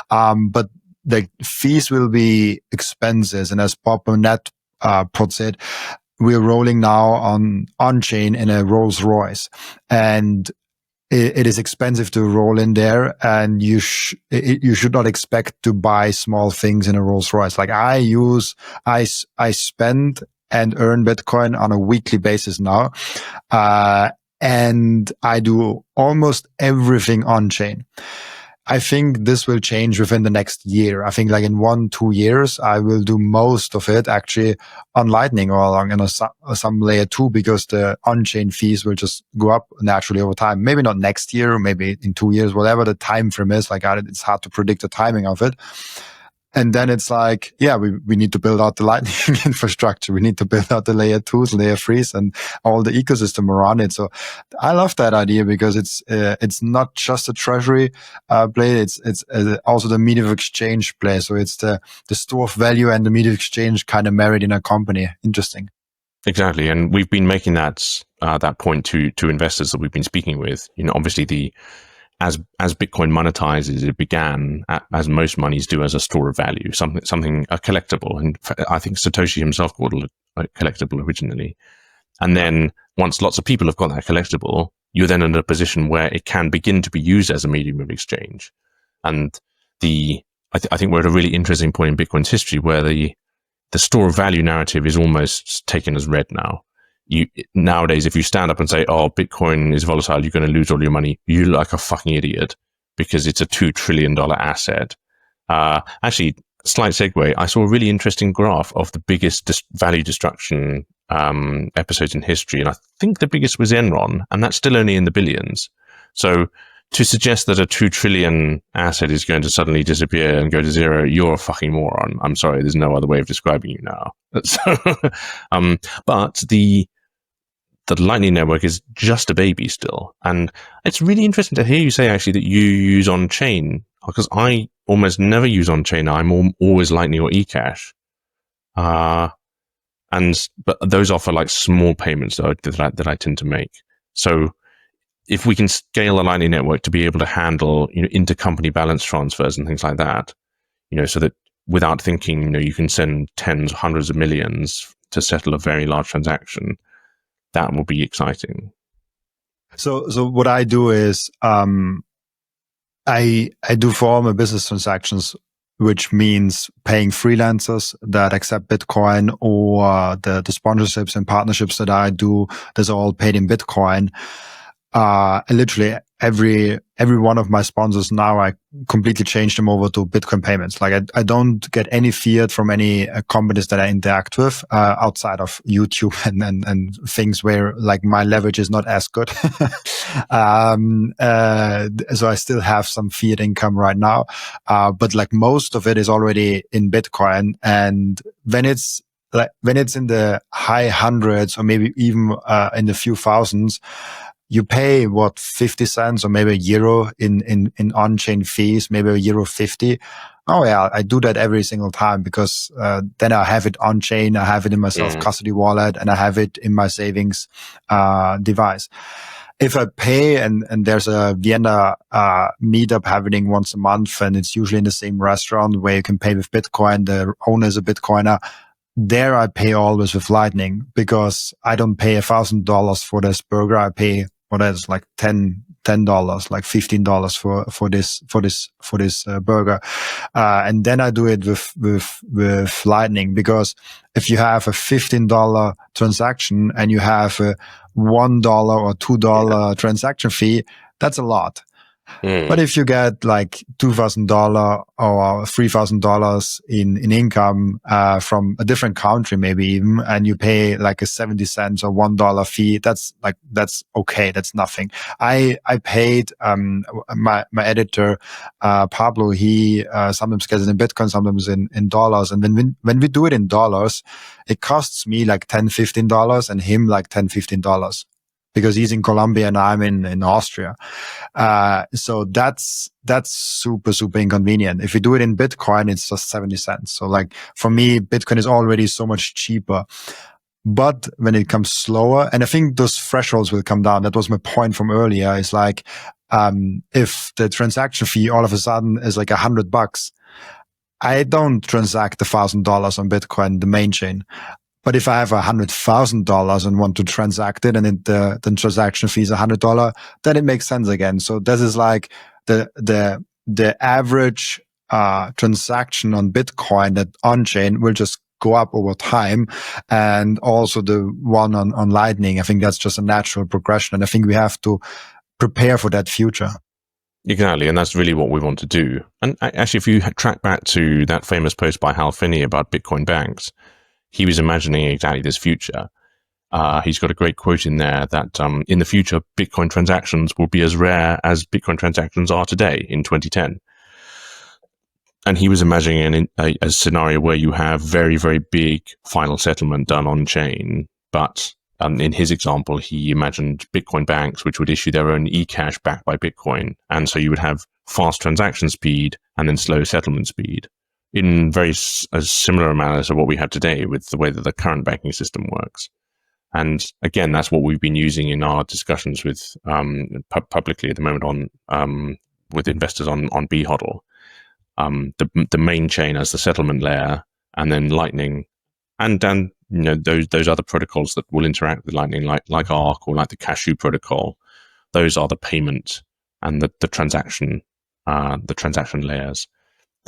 But the fees will be expenses, and as Bob Burnett puts it, we're rolling now on-chain in a Rolls Royce, and it is expensive to roll in there, and you should not expect to buy small things in a Rolls Royce. I spend and earn Bitcoin on a weekly basis now, and I do almost everything on-chain. I think this will change within the next year. I think in 1-2 years, I will do most of it actually on Lightning or along some layer 2, because the on-chain fees will just go up naturally over time. Maybe not next year, maybe in 2 years, whatever the time frame is. It's hard to predict the timing of it. And then it's we need to build out the Lightning infrastructure. We need to build out the layer 2s, layer 3s, and all the ecosystem around it. So I love that idea, because it's not just a treasury play. It's also the medium of exchange play. So it's the store of value and the medium of exchange kind of married in a company. Interesting. Exactly. And we've been making that point to investors that we've been speaking with. Obviously as Bitcoin monetizes, it began, as most monies do, as a store of value, something a collectible. And I think Satoshi himself called it a collectible originally. And then once lots of people have got that collectible, you're then in a position where it can begin to be used as a medium of exchange. And I think we're at a really interesting point in Bitcoin's history where the store of value narrative is almost taken as read now. Nowadays, if you stand up and say, "Oh, Bitcoin is volatile, you're going to lose all your money," you look like a fucking idiot, because it's a $2 trillion asset. Actually, slight segue. I saw a really interesting graph of the biggest value destruction episodes in history, and I think the biggest was Enron, and that's still only in the billions. So to suggest that a 2 trillion asset is going to suddenly disappear and go to zero, you're a fucking moron. I'm sorry, there's no other way of describing you now. So, but the Lightning Network is just a baby still. And it's really interesting to hear you say, actually, that you use on-chain, because I almost never use on-chain. I'm always Lightning or eCash. But those offer small payments that I tend to make. So if we can scale the Lightning Network to be able to handle, intercompany balance transfers and things like that, so that without thinking, you can send tens, hundreds of millions to settle a very large transaction, that will be exciting. So what I do is, I do for all my business transactions, which means paying freelancers that accept Bitcoin, or the sponsorships and partnerships that I do. That's all paid in Bitcoin. Literally every one of my sponsors now, I completely changed them over to Bitcoin payments. Like I don't get any fiat from any companies that I interact with, outside of YouTube and things where like my leverage is not as good. So I still have some fiat income right now. But like most of it is already in Bitcoin. And when it's in the high hundreds or maybe even, in the few thousands, you pay 50 cents or maybe €1 in on-chain fees, maybe €1.50. Oh yeah, I do that every single time because then I have it on-chain, I have it in my self-custody wallet, and I have it in my savings device. If I pay and there's a Vienna meetup happening once a month, and it's usually in the same restaurant where you can pay with Bitcoin, the owner is a Bitcoiner. There I pay always with Lightning because I don't pay $1,000 for this burger. I pay like $10, like $15 for this burger. And then I do it with Lightning, because if you have a $15 transaction and you have a $1 or $2 transaction fee, that's a lot. But if you get like $2,000 or $3,000 in income from a different country, maybe even, and you pay like a 70 cents or $1 fee, that's okay. That's nothing. I paid my editor Pablo. He sometimes gets it in Bitcoin, sometimes in dollars. And when we do it in dollars, it costs me like $10-15 and him like $10-15. Because he's in Colombia and I'm in Austria. So that's super, super inconvenient. If you do it in Bitcoin, it's just 70 cents. So like for me, Bitcoin is already so much cheaper. But when it comes slower, and I think those thresholds will come down. That was my point from earlier. It's like, if the transaction fee all of a sudden is like $100, I don't transact $1,000 on Bitcoin, the main chain. But if I have $100,000 and want to transact it, and the transaction fee is $100, then it makes sense again. So this is like the average transaction on Bitcoin that on chain will just go up over time, and also the one on Lightning. I think that's just a natural progression, and I think we have to prepare for that future. Exactly, and that's really what we want to do. And actually, if you track back to that famous post by Hal Finney about Bitcoin banks, he was imagining exactly this future. He's got a great quote in there that in the future, Bitcoin transactions will be as rare as Bitcoin transactions are today in 2010. And he was imagining a scenario where you have very, very big final settlement done on chain. But in his example, he imagined Bitcoin banks, which would issue their own eCash backed by Bitcoin. And so you would have fast transaction speed and then slow settlement speed, in very a similar manner to what we have today with the way that the current banking system works. And again, that's what we've been using in our discussions with publicly at the moment on with investors on HODL. The main chain as the settlement layer, and then Lightning, and those other protocols that will interact with Lightning, like Arc or like the Cashew protocol. Those are the payment and the transaction layers.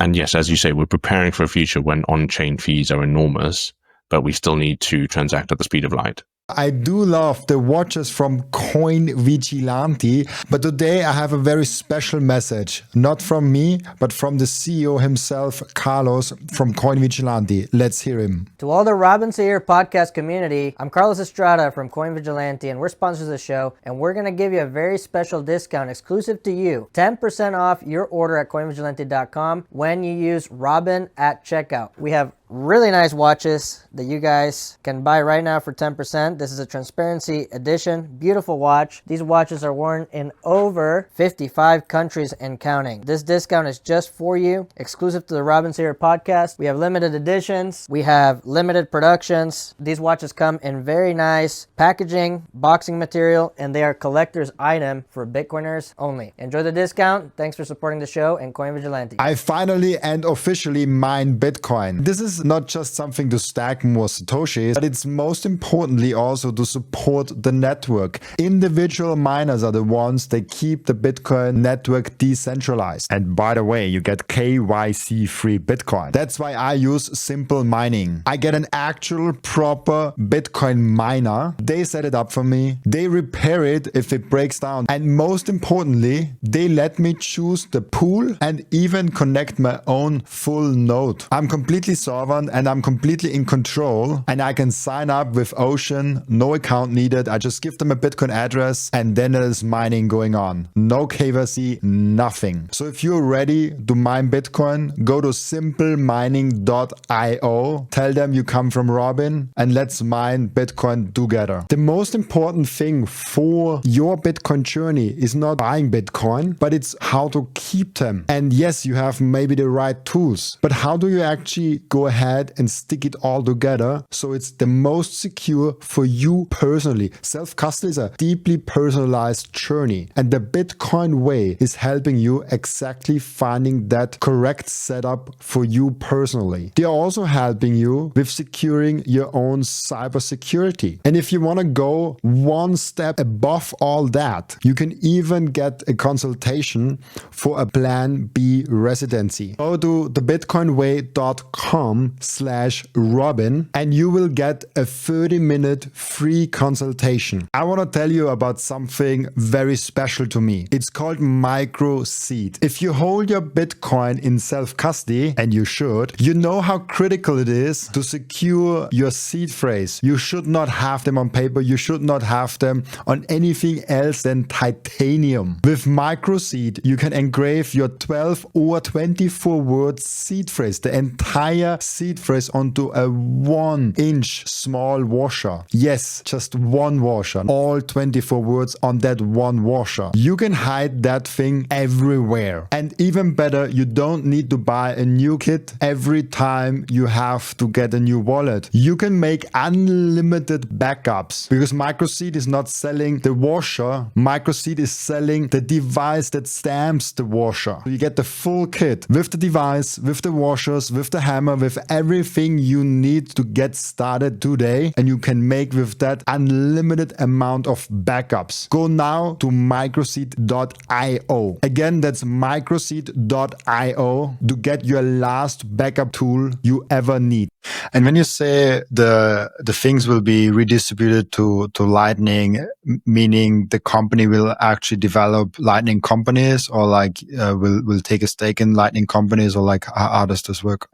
And yes, as you say, we're preparing for a future when on-chain fees are enormous, but we still need to transact at the speed of light. I do love the watches from Coin Vigilante, but today I have a very special message, not from me, but from the CEO himself, Carlos from Coin Vigilante. Let's hear him. To all the Robin Seyr podcast community, I'm Carlos Estrada from Coin Vigilante, and we're sponsors of the show, and we're going to give you a very special discount exclusive to you. 10% off your order at coinvigilante.com when you use Robin at checkout. We have really nice watches that you guys can buy right now for 10%. This is a transparency edition, beautiful watch. These watches are worn in over 55 countries and counting. This discount is just for you, exclusive to the Robin Seyr podcast. We have limited editions, we have limited productions. These watches come in very nice packaging, boxing material, and they are collector's item for Bitcoiners only. Enjoy the discount. Thanks for supporting the show and Coin Vigilante. I finally and officially mine Bitcoin. This is is not just something to stack more Satoshis, but it's most importantly also to support the network. Individual miners are the ones that keep the Bitcoin network decentralized. And by the way, you get KYC-free Bitcoin. That's why I use simplemining. I get an actual proper Bitcoin miner. They set it up for me. They repair it if it breaks down. And most importantly, they let me choose the pool and even connect my own full node. I'm completely sovereign and I'm completely in control, and I can sign up with Ocean, no account needed. I just give them a Bitcoin address and then there's mining going on. No KYC, nothing. So if you're ready to mine Bitcoin, go to simplemining.io, tell them you come from Robin, and let's mine Bitcoin together. The most important thing for your Bitcoin journey is not buying Bitcoin, but it's how to keep them. And yes, you have maybe the right tools, but how do you actually go ahead and stick it all together so it's the most secure for you personally? Self-custody is a deeply personalized journey, and the Bitcoin way is helping you exactly finding that correct setup for you personally. They are also helping you with securing your own cybersecurity. And if you want to go one step above all that, you can even get a consultation for a Plan B residency. Go to thebitcoinway.com/Robin and you will get a 30-minute free consultation. I want to tell you about something very special to me. It's called Microseed. If you hold your Bitcoin in self-custody, and you should, you know how critical it is to secure your seed phrase. You should not have them on paper. You should not have them on anything else than titanium. With Microseed, you can engrave your 12 or 24 word seed phrase, the entire seed phrase, onto a 1-inch small washer. Yes, just one washer. All 24 words on that one washer. You can hide that thing everywhere. And even better, you don't need to buy a new kit every time you have to get a new wallet. You can make unlimited backups because Microseed is not selling the washer. Microseed is selling the device that stamps the washer. So you get the full kit with the device, with the washers, with the hammer, with everything you need to get started today. And you can make with that unlimited amount of backups. Go now to microseed.io. Again, that's microseed.io to get your last backup tool you ever need. And when you say the things will be redistributed to Lightning, meaning the company will actually develop Lightning companies, or like will take a stake in Lightning companies, or like how does this work?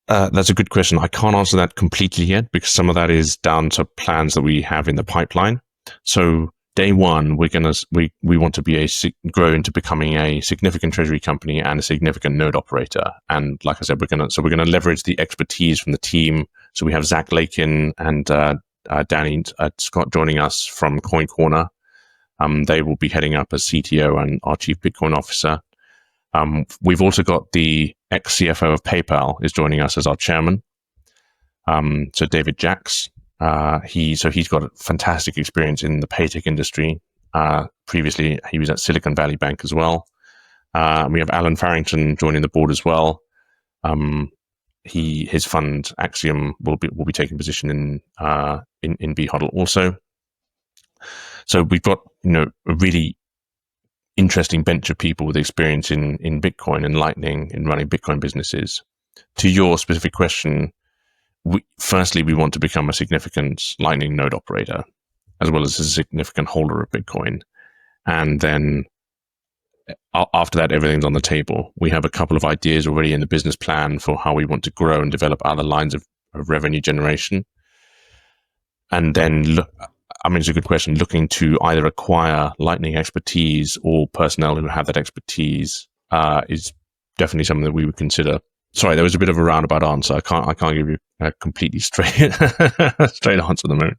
That's a good question. I can't answer that completely yet because some of that is down to plans that we have in the pipeline. So day one, we want to be grow into becoming a significant treasury company and a significant node operator. And like I said, we're gonna leverage the expertise from the team. So we have Zach Lakin and Danny Scott joining us from Coin Corner. They will be heading up as CTO and our Chief Bitcoin Officer. We've also got the ex-CFO of PayPal is joining us as our chairman. So David Jacks. He's got a fantastic experience in the paytech industry. Previously, he was at Silicon Valley Bank as well. We have Alan Farrington joining the board as well. His fund Axiom will be taking position in HODL also. So we've got a really interesting bench of people with experience in Bitcoin and Lightning in running Bitcoin businesses. To your specific question, firstly, we want to become a significant Lightning node operator, as well as a significant holder of Bitcoin. And then after that, everything's on the table. We have a couple of ideas already in the business plan for how we want to grow and develop other lines of revenue generation. And then, it's a good question, looking to either acquire Lightning expertise or personnel who have that expertise is definitely something that we would consider. Sorry, there was a bit of a roundabout answer. I can't give you a completely straight answer at the moment.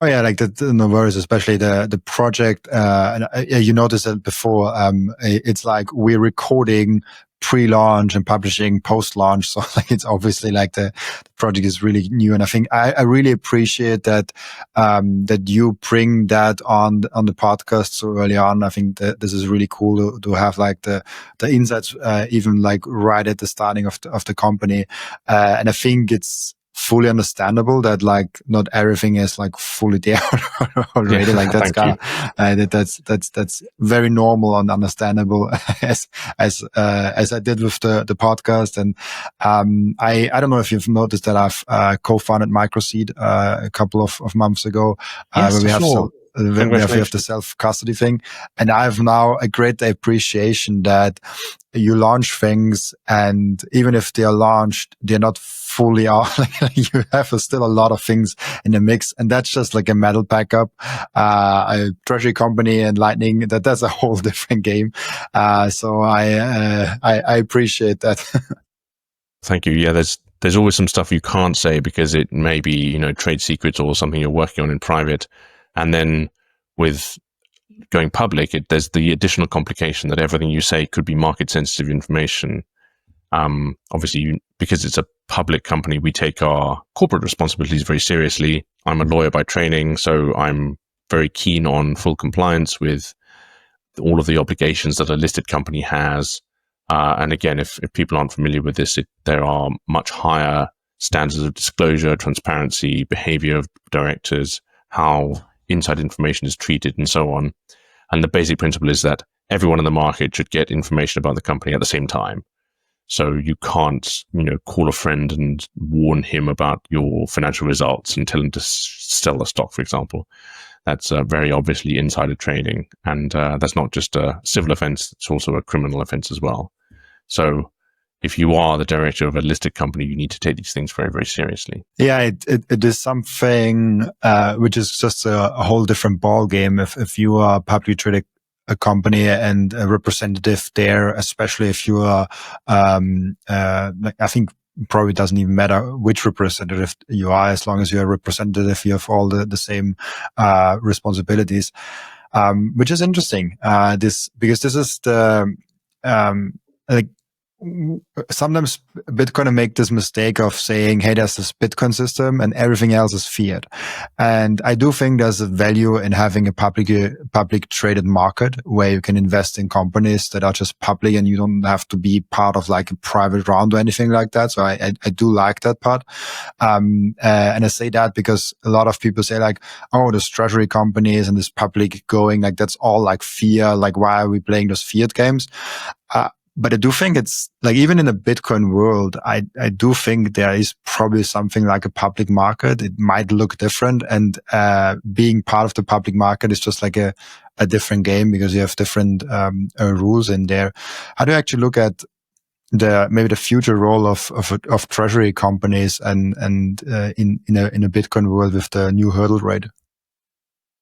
Oh yeah, like no worries, especially the project. You noticed that before. It's like we're recording pre-launch and publishing post-launch. So like it's obviously like the project is really new. And I think I really appreciate that, that you bring that on the podcast so early on. I think that this is really cool to have like the insights, even like right at the starting of the company. And I think it's fully understandable that like not everything is like fully there already. Yeah, like that's kind of that's very normal and understandable as I did with the podcast. And I don't know if you've noticed that I've co-founded Microseed a couple of months ago, yes, where we have sure. we have the self-custody thing. And I have now a great appreciation that you launch things, and even if they are launched, they're not fully out. Like you have still a lot of things in the mix, and that's just like a metal backup. A treasury company and Lightning, that's a whole different game. So I appreciate that. Thank you. Yeah, there's always some stuff you can't say because it may be, you know, trade secrets or something you're working on in private. And then with going public, there's the additional complication that everything you say could be market sensitive information. Obviously, because it's a public company, we take our corporate responsibilities very seriously. I'm a lawyer by training, so I'm very keen on full compliance with all of the obligations that a listed company has. And again, if people aren't familiar with this, there are much higher standards of disclosure, transparency, behavior of directors, how inside information is treated, and so on. And the basic principle is that everyone in the market should get information about the company at the same time. So you can't, you know, call a friend and warn him about your financial results and tell him to sell a stock, for example. That's very obviously insider trading. And that's not just a civil offense, it's also a criminal offense as well. So if you are the director of a listed company, you need to take these things very, very seriously. Yeah, it is something which is just a whole different ball game. If you are publicly traded a company and a representative there, especially if you are, I think probably doesn't even matter which representative you are, as long as you're a representative, you have all the same responsibilities, which is interesting. Because this is the like. Sometimes Bitcoin make this mistake of saying, hey, there's this Bitcoin system and everything else is fiat. And I do think there's a value in having a public traded market where you can invest in companies that are just public and you don't have to be part of like a private round or anything like that. So I do like that part. And I say that because a lot of people say like, oh, there's treasury companies and this public going, like that's all like fiat. Like, why are we playing those fiat games? But I do think it's like, even in the Bitcoin world, I do think there is probably something like a public market. It might look different. And, being part of the public market is just like a different game because you have different, rules in there. How do you actually look at maybe the future role of treasury companies and in a Bitcoin world with the new hurdle rate?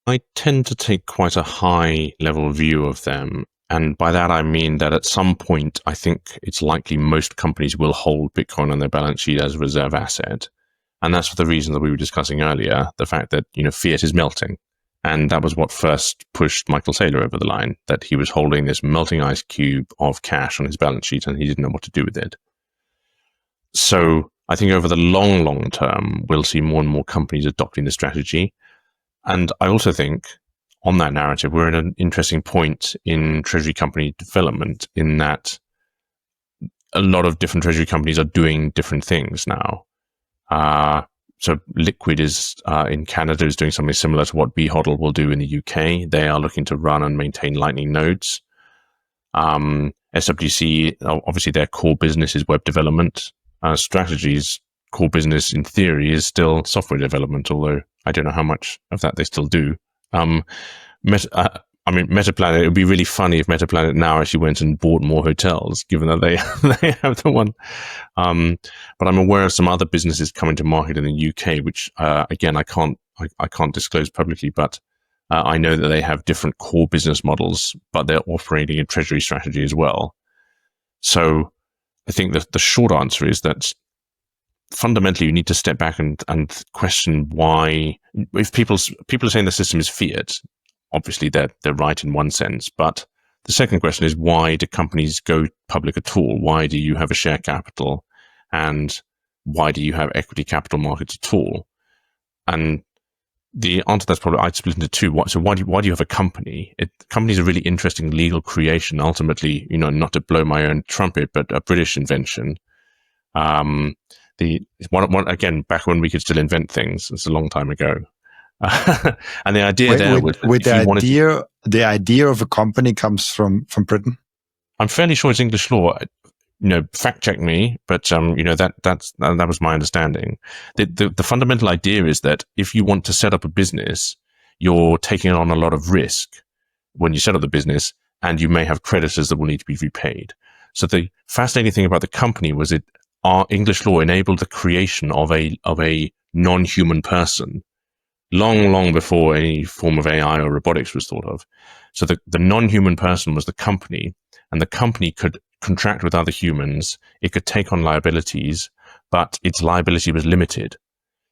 I tend to take quite a high level view of them. And by that, I mean that at some point, I think it's likely most companies will hold Bitcoin on their balance sheet as a reserve asset. And that's for the reason that we were discussing earlier, the fact that, you know, fiat is melting. And that was what first pushed Michael Seyr over the line, that he was holding this melting ice cube of cash on his balance sheet and he didn't know what to do with it. So I think over the long, long term, we'll see more and more companies adopting the strategy. And I also think, on that narrative, we're at an interesting point in treasury company development in that a lot of different treasury companies are doing different things now. So Liquid is in Canada is doing something similar to what HODL will do in the UK. They are looking to run and maintain Lightning nodes. SWC, obviously their core business is web development. Strategy's core business in theory is still software development, although I don't know how much of that they still do. Metaplanet, it would be really funny if Metaplanet now actually went and bought more hotels, given that they have the one. But I'm aware of some other businesses coming to market in the UK, which, again, I can't disclose publicly, but I know that they have different core business models, but they're operating a treasury strategy as well. So I think that the short answer is that fundamentally, you need to step back and question why. If people are saying the system is fiat, obviously they're right in one sense, but The second question is, why do companies go public at all? Why do you have a share capital? And why do you have equity capital markets at all? And the answer to that's probably, I'd split into two. So why do you have a company? Company is a really interesting legal creation. Ultimately, not to blow my own trumpet, but a British invention. Again, back when we could still invent things, it's a long time ago. And the idea the idea of a company comes from Britain. I'm fairly sure it's English law. Fact check me, but that was my understanding. The fundamental idea is that if you want to set up a business, you're taking on a lot of risk when you set up the business, and you may have creditors that will need to be repaid. So the fascinating thing about the company was our English law enabled the creation of a non-human person long before any form of AI or robotics was thought of. So the non-human person was the company, and the company could contract with other humans. It could take on liabilities, but its liability was limited.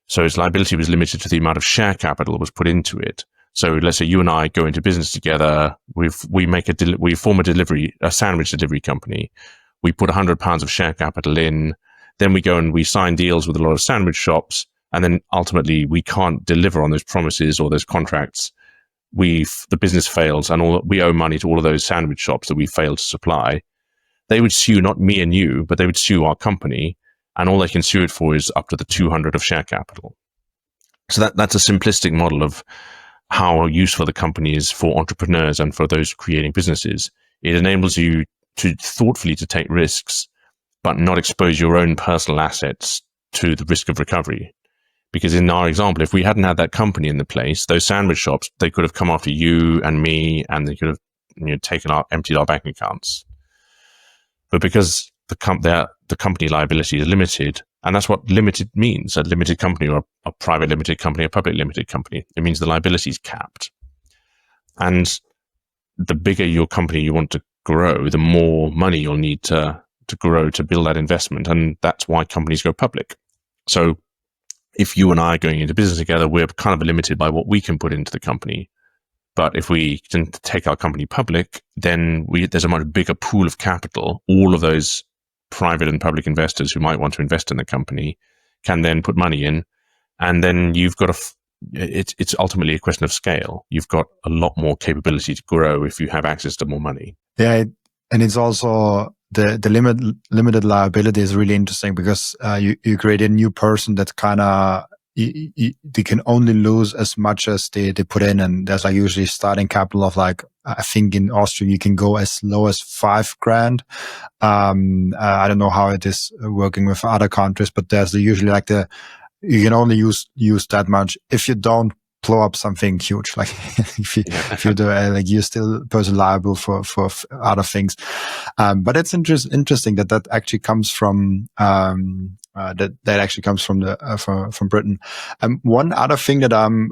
So its liability was limited to the amount of share capital that was put into it. So let's say you and I go into business together. We form a sandwich delivery company. We put £100 of share capital in. Then we go and we sign deals with a lot of sandwich shops. And then ultimately we can't deliver on those promises or those contracts. The business fails, and we owe money to all of those sandwich shops that we failed to supply. They would sue not me and you, but they would sue our company, and all they can sue it for is up to the 200 of share capital. So that's a simplistic model of how useful the company is for entrepreneurs and for those creating businesses. It enables you to thoughtfully to take risks, but not expose your own personal assets to the risk of recovery. Because in our example, if we hadn't had that company in the place, those sandwich shops, they could have come after you and me, and they could have emptied our bank accounts. But because the company liability is limited, and that's what limited means, a limited company or a private limited company, a public limited company, it means the liability is capped. And the bigger your company you want to grow, the more money you'll need to grow to build that investment. And that's why companies go public. So if you and I are going into business together, we're kind of limited by what we can put into the company. But if we can take our company public, then there's a much bigger pool of capital. All of those private and public investors who might want to invest in the company can then put money in. And then you've got it's ultimately a question of scale. You've got a lot more capability to grow if you have access to more money. Yeah, and it's also the limited liability is really interesting because you create a new person that's kind of they can only lose as much as they put in, and there's usually starting capital of I think in Austria you can go as low as $5,000. I don't know how it is working with other countries, but there's usually you can only use that much if you don't blow up something huge. Like if you do, you're still personally liable for other things. But it's interesting that actually comes from that actually comes from Britain. One other thing that I'm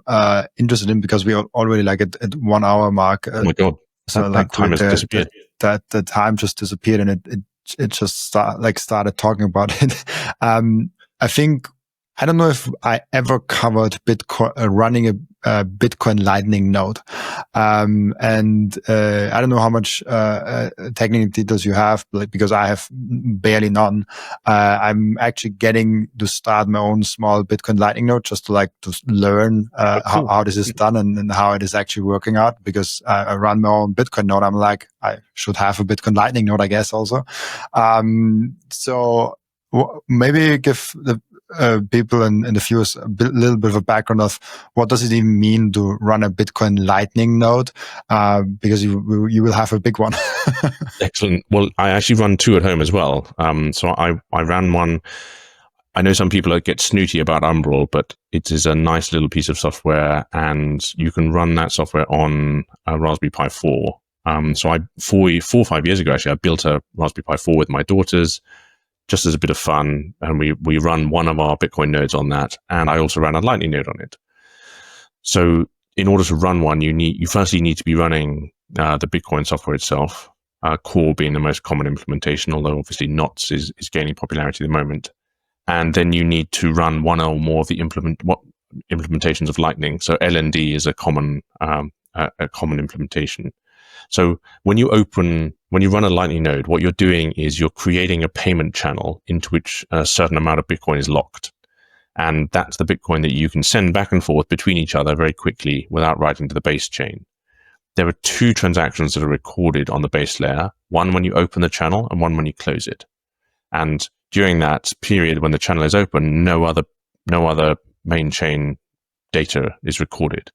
interested in, because we are already at 1 hour mark. Oh my God! So that time has disappeared. The time just disappeared, and it just started talking about it. I think. I don't know if I ever covered Bitcoin, running a Bitcoin Lightning node. And I don't know how much technical details you have, because I have barely none. I'm actually getting to start my own small Bitcoin Lightning node just to learn how this is done and how it is actually working out, because I run my own Bitcoin node. I'm I should have a Bitcoin Lightning node, I guess, also. So maybe give the people and the viewers a little bit of a background of what does it even mean to run a Bitcoin Lightning node, because you will have a big one. Excellent. Well, I actually run two at home as well. So I ran one. I know some people get snooty about Umbrel, but it is a nice little piece of software, and you can run that software on a Raspberry Pi 4. So 4 or 5 years ago, actually, I built a Raspberry Pi 4 with my daughters, just as a bit of fun, and we run one of our Bitcoin nodes on that, and I also ran a Lightning node on it. So in order to run one, you firstly need to be running the Bitcoin software itself, Core being the most common implementation, although obviously Knots is gaining popularity at the moment. And then you need to run one or more of the implementations of Lightning. So LND is a common implementation. So when you run a Lightning node, what you're doing is you're creating a payment channel into which a certain amount of Bitcoin is locked. And that's the Bitcoin that you can send back and forth between each other very quickly without writing to the base chain. There are two transactions that are recorded on the base layer, one when you open the channel and one when you close it. And during that period when the channel is open, no other main chain data is recorded.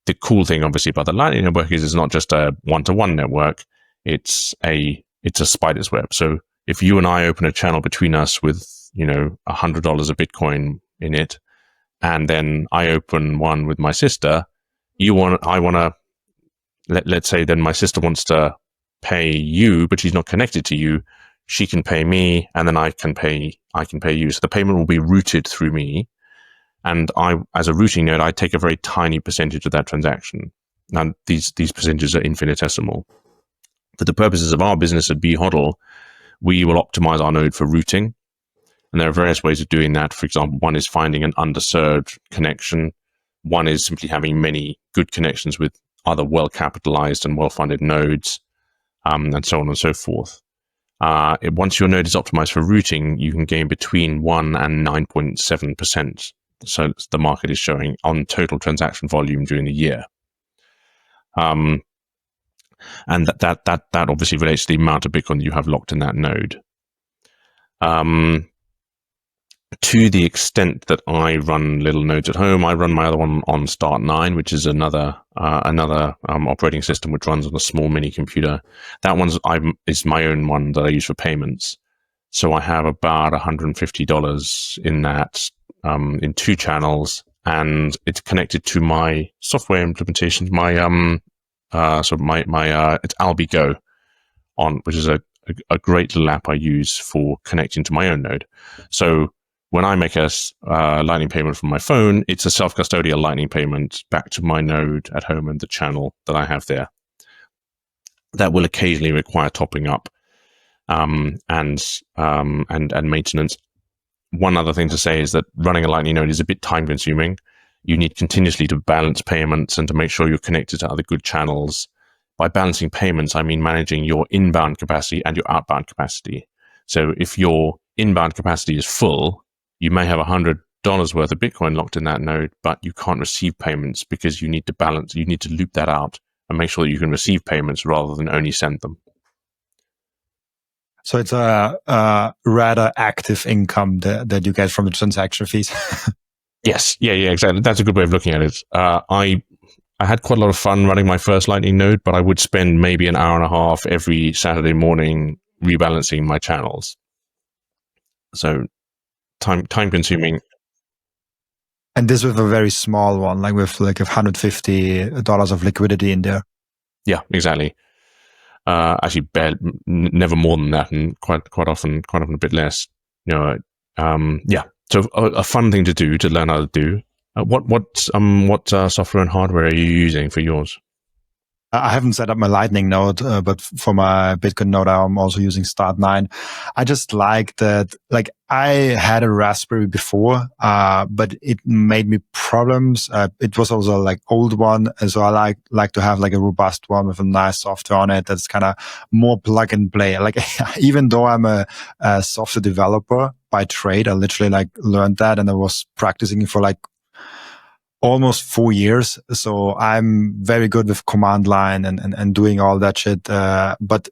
The cool thing, obviously, about the Lightning Network is it's not just a one-to-one network. It's a spider's web. So if you and I open a channel between us with, $100 of Bitcoin in it, and then I open one with my sister, let's say then my sister wants to pay you, but she's not connected to you. She can pay me, and then I can pay you. So the payment will be routed through me. And I, as a routing node, I take a very tiny percentage of that transaction. Now, these percentages are infinitesimal. For the purposes of our business at HODL, we will optimize our node for routing. And there are various ways of doing that. For example, one is finding an underserved connection. One is simply having many good connections with other well-capitalized and well-funded nodes, and so on and so forth. Once your node is optimized for routing, you can gain between 1 and 9.7%. So the market is showing on total transaction volume during the year. And that obviously relates to the amount of Bitcoin that you have locked in that node. To the extent that I run little nodes at home, I run my other one on Start9, which is another operating system which runs on a small mini computer. That is my own one that I use for payments. So I have about $150 in that, in two channels, and it's connected to my software implementation, it's AlbiGo which is a great little app I use for connecting to my own node. So when I make a Lightning payment from my phone, it's a self-custodial Lightning payment back to my node at home and the channel that I have there. That will occasionally require topping up and maintenance. One other thing to say is that running a Lightning node is a bit time-consuming. You need continuously to balance payments and to make sure you're connected to other good channels. By balancing payments, I mean managing your inbound capacity and your outbound capacity. So if your inbound capacity is full, you may have $100 worth of Bitcoin locked in that node, but you can't receive payments because you need to loop that out and make sure that you can receive payments rather than only send them. So it's a rather active income that you get from the transaction fees. Yes. Yeah, exactly. That's a good way of looking at it. I had quite a lot of fun running my first Lightning node, but I would spend maybe an hour and a half every Saturday morning rebalancing my channels. So time consuming. And this with a very small one, like with like $150 of liquidity in there. Yeah, exactly. Actually, never more than that, and quite often a bit less. Yeah. So a fun thing to do, to learn how to do. What software and hardware are you using for yours? I haven't set up my Lightning node, but for my Bitcoin node, I'm also using Start9. I just like that, like I had a Raspberry before, but it made me problems. It was also like old one. And so I like to have like a robust one with a nice software on it. That's kind of more plug and play. Like even though I'm a software developer by trade, I literally like learned that and I was practicing it for like almost 4 years. So I'm very good with command line and doing all that shit. But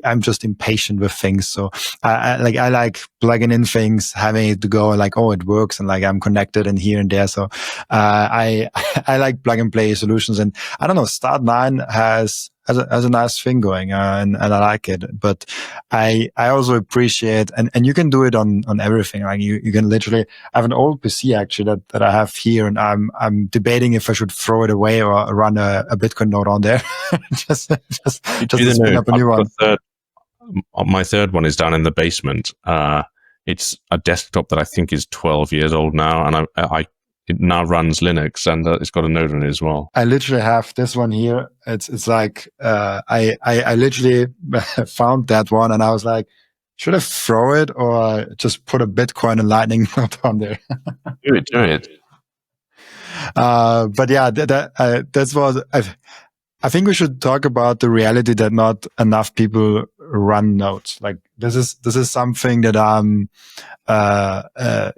I'm just impatient with things. So I like plugging in things, having it to go like, oh, it works. And like I'm connected and here and there. So, I like plug and play solutions. And I don't know, Start9 has a nice thing going, and I like it. But I also appreciate, and you can do it on everything. Like you can literally, I have an old PC actually that I have here, and I'm debating if I should throw it away or run a Bitcoin node on there. just to spin up a new one. My third one is down in the basement. It's a desktop that I think is 12 years old now, and it now runs Linux, and it's got a node on it as well. I literally have this one here. It's like I literally found that one, and I was like, should I throw it or just put a Bitcoin and Lightning node on there? Do it. But yeah, that's what I think we should talk about the reality that not enough people run nodes. Like this is something that I'm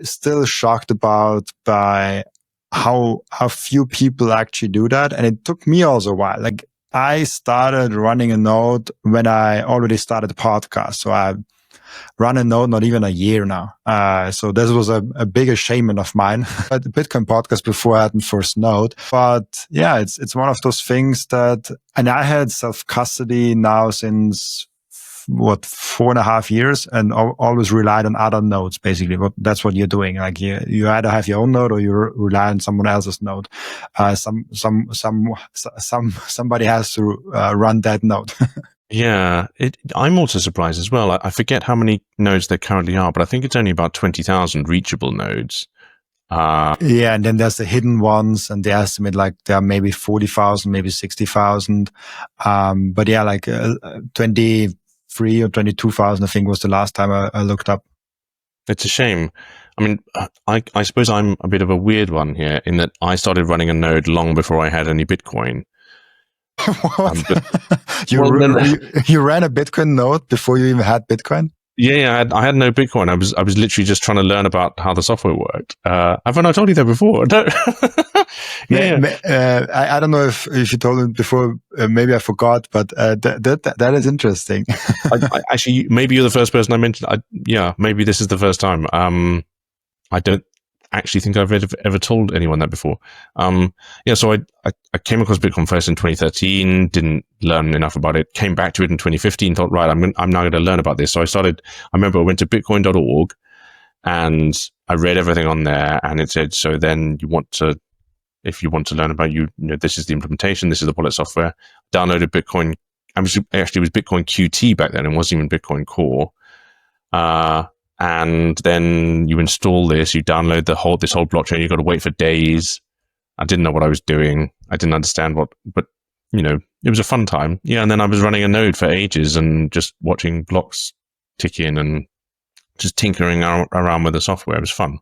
still shocked about by how few people actually do that. And it took me also a while. Like I started running a node when I already started the podcast. So I run a node not even a year now. So this was a big achievement of mine. I had the Bitcoin podcast before I had my first node. But yeah, it's one of those things that, and I had self-custody now since 4.5 years, and always relied on other nodes. Basically, that's what you're doing. Like you either have your own node or you rely on someone else's node. Somebody has to run that node. Yeah, I'm also surprised as well. I forget how many nodes there currently are, but I think it's only about 20,000 reachable nodes. Yeah, and then there's the hidden ones, and they estimate like there are maybe 40,000, maybe 60,000. But yeah, like 23 or 22,000, I think was the last time I looked up. It's a shame. I mean, I suppose I'm a bit of a weird one here in that I started running a node long before I had any Bitcoin. You ran a Bitcoin node before you even had Bitcoin? Yeah, I had no Bitcoin. I was literally just trying to learn about how the software worked. Haven't I told you that before? I don't know if you told me before. Maybe I forgot, but that is interesting. Actually, maybe you're the first person I mentioned. Maybe this is the first time. I don't actually think I've ever told anyone that before. So I came across Bitcoin first in 2013, didn't learn enough about it, came back to it in 2015, thought, right, I'm now going to learn about this. So I remember I went to bitcoin.org and I read everything on there, and it said, so then if you want to learn about, this is the implementation, this is the wallet software, downloaded Bitcoin. It was Bitcoin QT back then. It wasn't even Bitcoin Core. And then you install this, you download this whole blockchain, you've got to wait for days. I didn't know what I was doing. I didn't understand but it was a fun time. Yeah, and then I was running a node for ages and just watching blocks tick in and just tinkering around with the software. It was fun.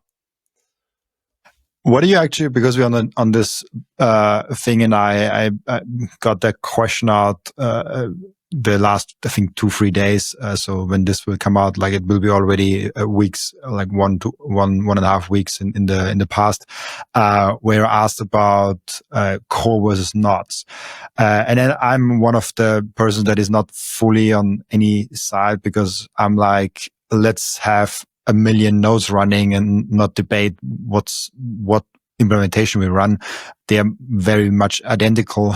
What do you actually, because we're on this thing, and I got that question out the last, I think, 2-3 days. So when this will come out, like it will be already weeks, like 1.5 weeks in the past, where I asked about core versus nodes. And then I'm one of the persons that is not fully on any side, because I'm like, let's have 1 million nodes running and not debate what implementation we run. They are very much identical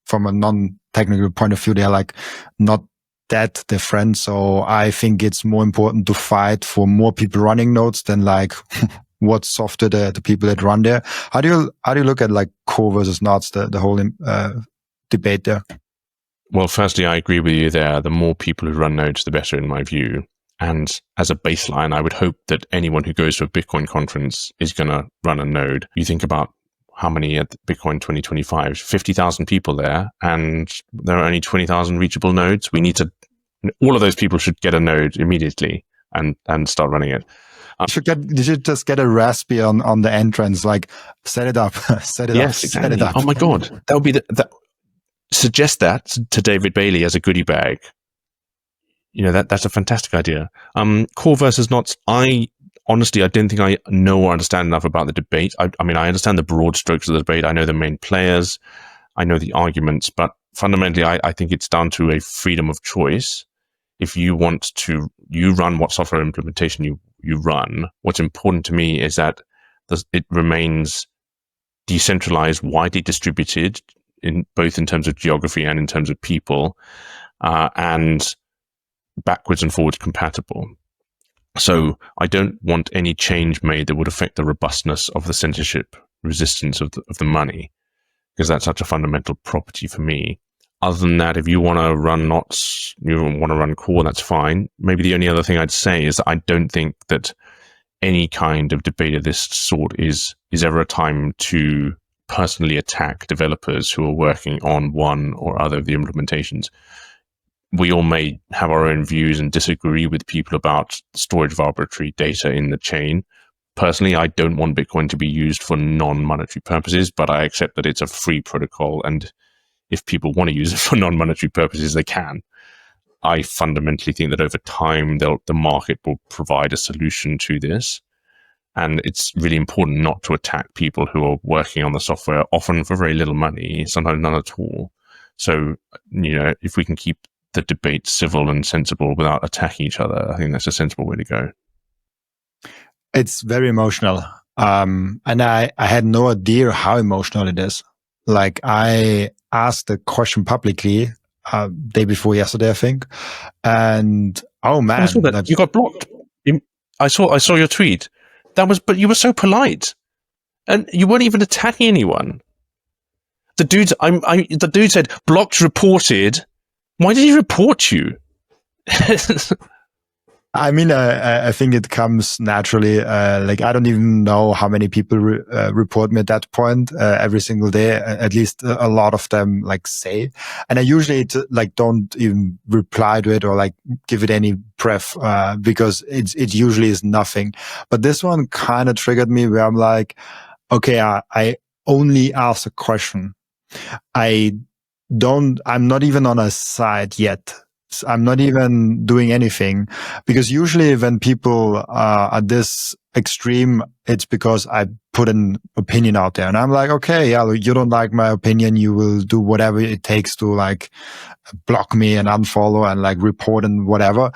from a non-technical point of view. They are like not that different. So I think it's more important to fight for more people running nodes than like what software the people that run there. How do you look at like core versus nodes, the whole debate there? Well, firstly, I agree with you there. The more people who run nodes, the better in my view. And as a baseline, I would hope that anyone who goes to a Bitcoin conference is going to run a node. You think about how many at Bitcoin 2025, 50,000 people there, and there are only 20,000 reachable nodes. All of those people should get a node immediately and start running it. You should just get a Raspberry on the entrance, like set it up, set it yes, up, exactly. set it up. Oh my God. That would be suggest that to David Bailey as a goodie bag. That's a fantastic idea. Core versus nodes. Honestly, I don't think I know or understand enough about the debate. I mean, I understand the broad strokes of the debate. I know the main players. I know the arguments. But fundamentally, I think it's down to a freedom of choice. If you want to, you run what software implementation you run. What's important to me is that it remains decentralized, widely distributed, both in terms of geography and in terms of people, and backwards and forwards compatible. So I don't want any change made that would affect the robustness of the censorship resistance of the money, because that's such a fundamental property for me. Other than that, if you want to run knots, you want to run core, that's fine. Maybe the only other thing I'd say is that I don't think that any kind of debate of this sort is ever a time to personally attack developers who are working on one or other of the implementations. We all may have our own views and disagree with people about storage of arbitrary data in the chain. Personally, I don't want Bitcoin to be used for non-monetary purposes, but I accept that it's a free protocol, and if people want to use it for non-monetary purposes, they can. I fundamentally think that over time, the market will provide a solution to this. And it's really important not to attack people who are working on the software, often for very little money, sometimes none at all. So, if we can keep the debate civil and sensible without attacking each other, I think that's a sensible way to go. It's very emotional. And I had no idea how emotional it is. Like, I asked the question publicly day before yesterday, I think. And oh man, you got blocked. I saw your tweet. But you were so polite, and you weren't even attacking anyone. The dude said blocked, reported. Why did he report you? I mean, I think it comes naturally. Like, I don't even know how many people report me at that point every single day. At least a lot of them say, and I usually don't even reply to it or give it any pref because it usually is nothing. But this one kind of triggered me where I'm like, okay, I only asked a question. I'm not even on a side yet. I'm not even doing anything, because usually when people are this extreme, it's because I put an opinion out there and I'm like, okay, yeah, you don't like my opinion. You will do whatever it takes to block me and unfollow and report and whatever.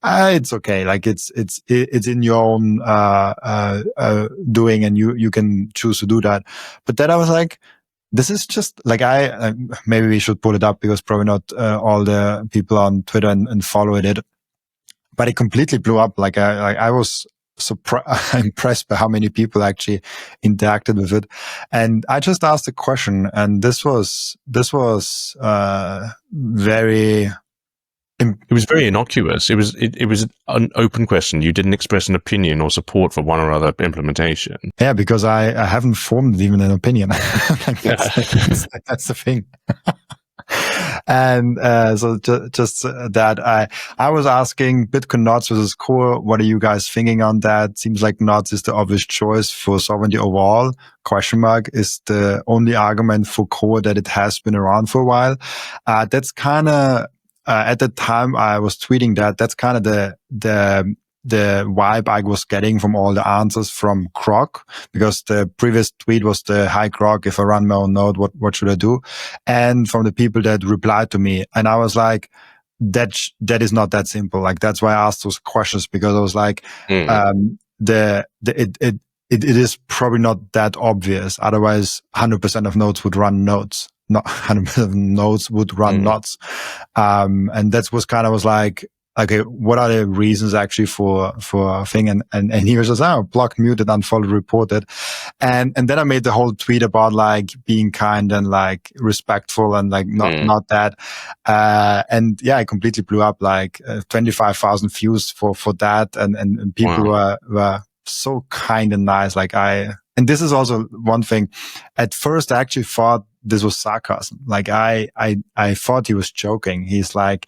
It's okay. It's in your own, doing, and you can choose to do that. But then I was like, this is just maybe we should pull it up, because probably not all the people on Twitter and followed it, but it completely blew up. I was impressed by how many people actually interacted with it. And I just asked a question, and this was very. It was very innocuous. It was an open question. You didn't express an opinion or support for one or other implementation. Yeah, because I haven't formed even an opinion. That's the thing. And so just that I was asking Bitcoin nodes versus core. What are you guys thinking on that? Seems like nodes is the obvious choice for sovereignty overall. Question mark is the only argument for core that it has been around for a while. That's kind of. At the time I was tweeting that's kind of the vibe I was getting from all the answers from Croc, because the previous tweet was the hi Croc, if I run my own node, what should I do? And from the people that replied to me, and I was like, that is not that simple. That's why I asked those questions, because I was like, it is probably not that obvious. Otherwise 100% of nodes would run nodes. Not 100% of nodes would run nodes. And that was kind of was like, okay, what are the reasons actually for a thing? And he was just, blocked, muted, unfollowed, reported. And then I made the whole tweet about being kind and respectful and not that. And yeah, I completely blew up 25,000 views for that. And people were so kind and nice. And this is also one thing. At first, I actually thought this was sarcasm. I thought he was joking. He's and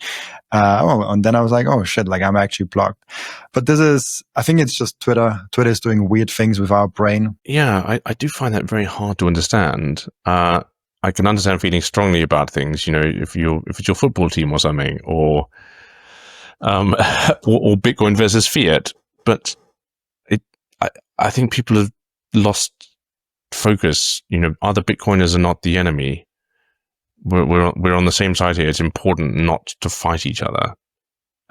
then I was like, oh shit, I'm actually blocked. But I think it's just Twitter. Twitter is doing weird things with our brain. Yeah, I do find that very hard to understand. I can understand feeling strongly about things, if it's your football team or something, or Bitcoin versus Fiat. But I think people have lost focus. Other Bitcoiners are not the enemy. We're on the same side here. It's important not to fight each other.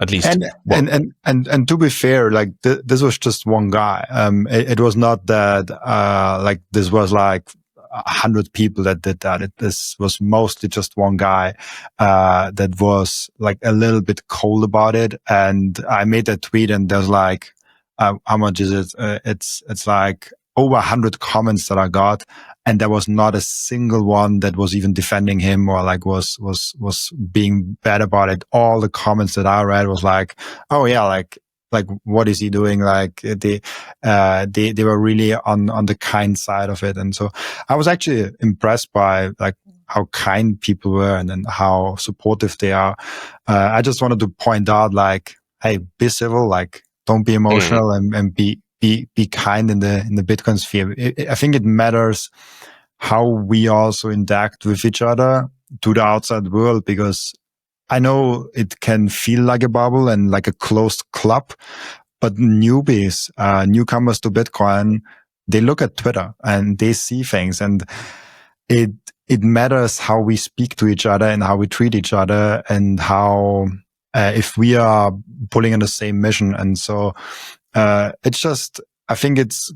At least, and to be fair, this was just one guy. It was not that this was 100 people that did that. This was mostly just one guy that was a little bit cold about it. And I made that tweet, and there's how much is it? It's over 100 comments that I got, and there was not a single one that was even defending him or was being bad about it. All the comments that I read was oh yeah, what is he doing? They were really on the kind side of it. And so I was actually impressed by how kind people were and then how supportive they are. I just wanted to point out hey, be civil, don't be emotional, and be kind in the Bitcoin sphere. I think it matters how we also interact with each other. to the outside world, because I know it can feel like a bubble and like a closed club, but newbies, newcomers to Bitcoin, they look at Twitter and they see things, and it matters how we speak to each other and how we treat each other, and how if we are pulling in the same mission. And so it's just, I think it's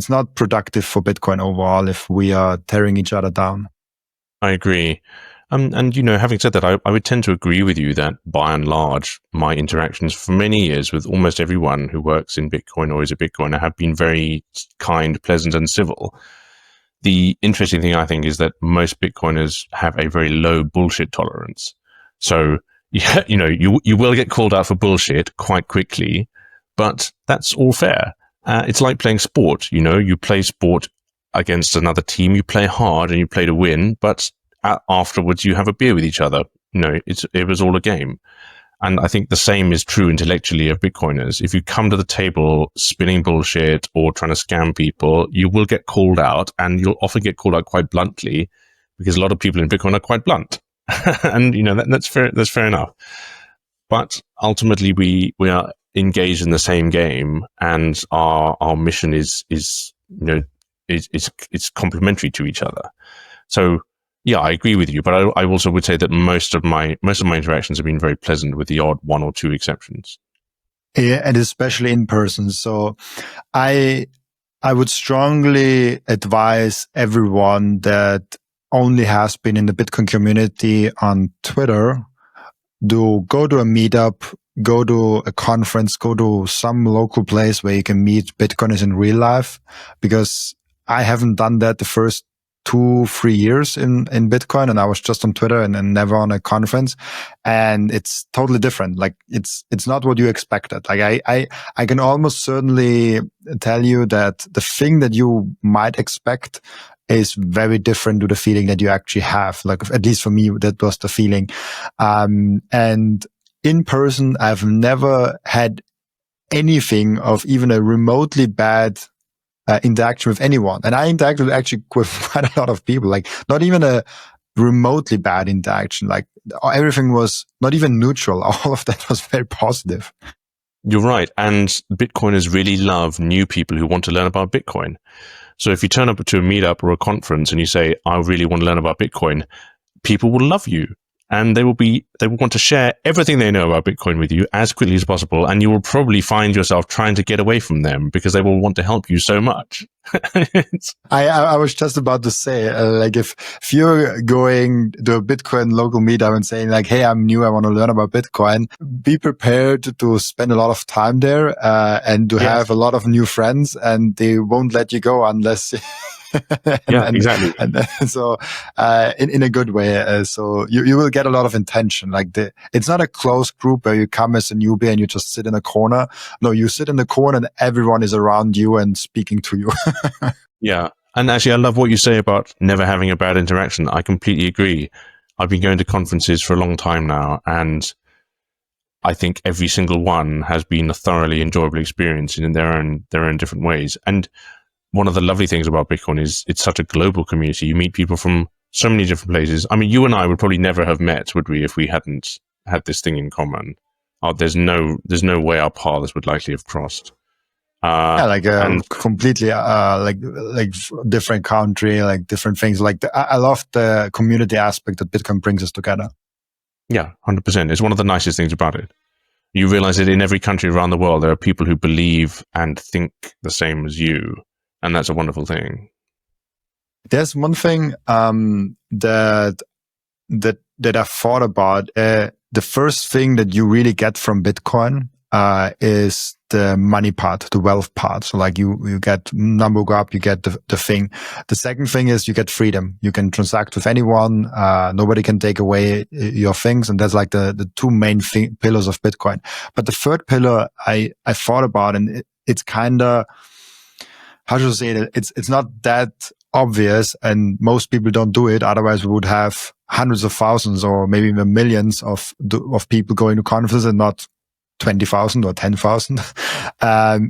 not productive for Bitcoin overall if we are tearing each other down. I agree. And, you know, having said that, I would tend to agree with you that by and large, my interactions for many years with almost everyone who works in Bitcoin or is a Bitcoiner have been very kind, pleasant, and civil. The interesting thing, I think, is that most Bitcoiners have a very low bullshit tolerance. So, yeah, you know, you will get called out for bullshit quite quickly, but that's all fair. It's like playing sport. You know, you play sport against another team, you play hard and you play to win, but afterwards you have a beer with each other. You know, it was all a game. And I think the same is true intellectually of Bitcoiners. If you come to the table spinning bullshit or trying to scam people, you will get called out, and you'll often get called out quite bluntly, because a lot of people in Bitcoin are quite blunt. And, you know, that's fair. That's fair enough. But ultimately we are engaged in the same game, and our mission is you know, it's complementary to each other. So, yeah, I agree with you, but I also would say that most of my interactions have been very pleasant, with the odd one or two exceptions. Yeah, and especially in person. So I would strongly advise everyone that only has been in the Bitcoin community on Twitter to go to a meetup, go to a conference, go to some local place where you can meet Bitcoiners in real life, because I haven't done that the first 2-3 years in Bitcoin, and I was just on Twitter and never on a conference, and it's totally different. Like it's not what you expected. Like I can almost certainly tell you that the thing that you might expect is very different to the feeling that you actually have. Like, at least for me, that was the feeling. And in person, I've never had anything of even a remotely bad interaction with anyone. And I interacted actually with quite a lot of people, like not even a remotely bad interaction. Like everything was not even neutral. All of that was very positive. You're right. And Bitcoiners really love new people who want to learn about Bitcoin. So if you turn up to a meetup or a conference and you say, I really want to learn about Bitcoin, people will love you. And they will want to share everything they know about Bitcoin with you as quickly as possible. And you will probably find yourself trying to get away from them because they will want to help you so much. I was just about to say, like if you're going to a Bitcoin local meetup and saying like, hey, I'm new, I want to learn about Bitcoin, be prepared to spend a lot of time there and to have a lot of new friends, and they won't let you go unless... Exactly. And so, in a good way. So you will get a lot of intention. Like it's not a closed group where you come as a newbie and you just sit in a corner. No, you sit in the corner and everyone is around you and speaking to you. Yeah. And actually, I love what you say about never having a bad interaction. I completely agree. I've been going to conferences for a long time now, and I think every single one has been a thoroughly enjoyable experience in their own different ways. And one of the lovely things about Bitcoin is it's such a global community. You meet people from so many different places. I mean, you and I would probably never have met, would we, if we hadn't had this thing in common? There's no way our paths would likely have crossed. Completely, like different country, like different things. Like I love the community aspect that Bitcoin brings us together. Yeah, 100%. It's one of the nicest things about it. You realize that in every country around the world, there are people who believe and think the same as you. And that's a wonderful thing. There's one thing that I thought about. The first thing that you really get from Bitcoin is the money part, the wealth part. So like you get number go up, you get the thing. The second thing is you get freedom. You can transact with anyone. Nobody can take away your things. And that's like the two main pillars of Bitcoin. But the third pillar I thought about, and it's kind of, how should I say it? It's not that obvious, and most people don't do it. Otherwise, we would have hundreds of thousands or maybe even millions of people going to conferences and not 20,000 or 10,000,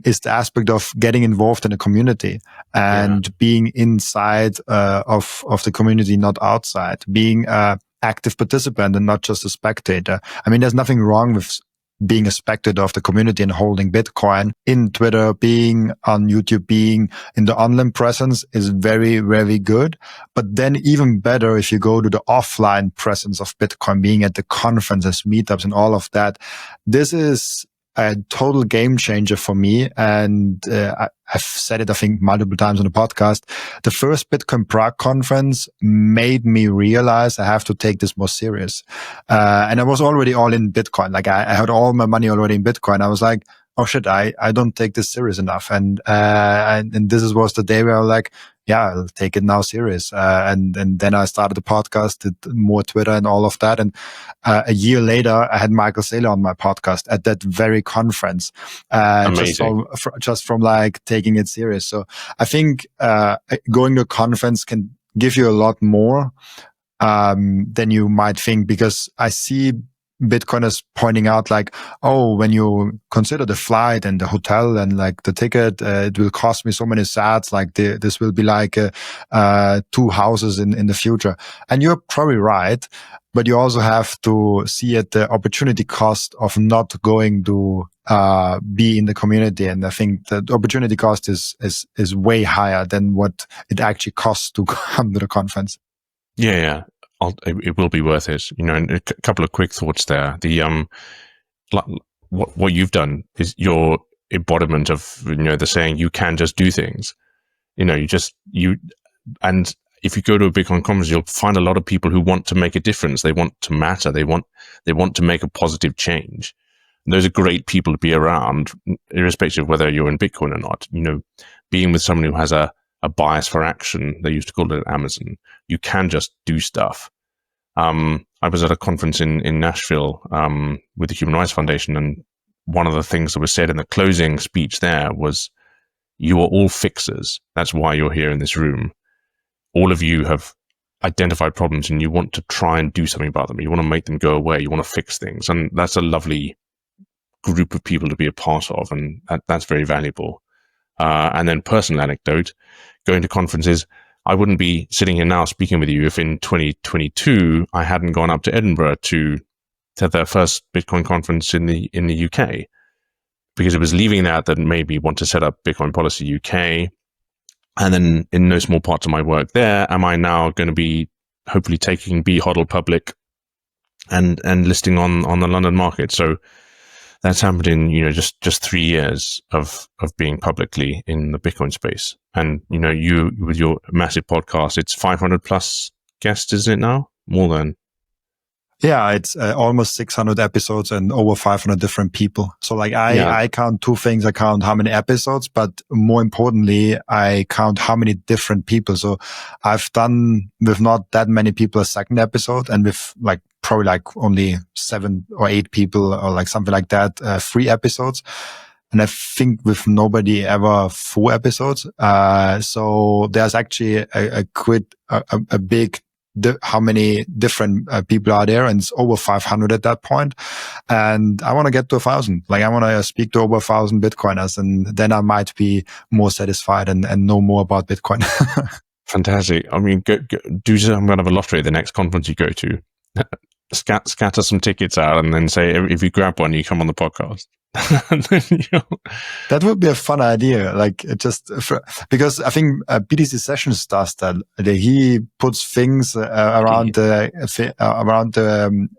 is the aspect of getting involved in a community and being inside of the community, not outside, being an active participant and not just a spectator. I mean, there's nothing wrong with being a spectator of the community and holding Bitcoin in Twitter, being on YouTube, being in the online presence is very, very good. But then even better if you go to the offline presence of Bitcoin, being at the conferences, meetups and all of that. This is a total game changer for me. And I've said it, I think, multiple times on the podcast. The first Bitcoin Prague conference made me realize I have to take this more serious. And I was already all in Bitcoin. Like I had all my money already in Bitcoin. I was like, oh shit, I don't take this serious enough. And this was the day where I was like, yeah, I'll take it now serious. And then I started the podcast, did more Twitter and all of that. And a year later, I had Michael Seyr on my podcast at that very conference. Just from like taking it serious. So I think going to a conference can give you a lot more than you might think, because I see Bitcoiners pointing out like, oh, when you consider the flight and the hotel and like the ticket, it will cost me so many sats. Like this will be like 2 houses in the future. And you're probably right, but you also have to see at the opportunity cost of not going to be in the community. And I think the opportunity cost is way higher than what it actually costs to come to the conference. Yeah. It will be worth it, and a couple of quick thoughts there. The what you've done is your embodiment of the saying, you can just do things. And if you go to a Bitcoin conference, you'll find a lot of people who want to make a difference. They want to matter. They want to make a positive change. And those are great people to be around, irrespective of whether you're in Bitcoin or not. Being with someone who has a bias for action, they used to call it at Amazon. You can just do stuff. I was at a conference in Nashville with the Human Rights Foundation, and one of the things that was said in the closing speech there was, you are all fixers. That's why you're here in this room. All of you have identified problems and you want to try and do something about them. You want to make them go away. You want to fix things. And that's a lovely group of people to be a part of, and that's very valuable. And then personal anecdote, going to conferences, I wouldn't be sitting here now speaking with you if in 2022 I hadn't gone up to Edinburgh to the first Bitcoin conference in the UK, because it was leaving that made me want to set up Bitcoin Policy UK. And then in no small part of my work there, am I now going to be hopefully taking HODL public and listing on the London market. So that's happened in, just 3 years of being publicly in the Bitcoin space. And, you with your massive podcast, it's 500 plus guests, is it now? More than. Yeah, it's almost 600 episodes and over 500 different people. So like I count 2 things. I count how many episodes, but more importantly, I count how many different people. So I've done with not that many people a second episode, and with like probably like only 7 or 8 people or like something like that, 3 episodes. And I think with nobody ever 4 episodes. So there's actually a big how many different people are there, and it's over 500 at that point. And I want to get to 1,000. Like I want to speak to over 1,000 Bitcoiners, and then I might be more satisfied and know more about Bitcoin. Fantastic. I mean, do some kind of a lottery the next conference you go to. Scatter some tickets out, and then say if you grab one, you come on the podcast. That would be a fun idea. Like because I think BTC Sessions does that. He puts things around the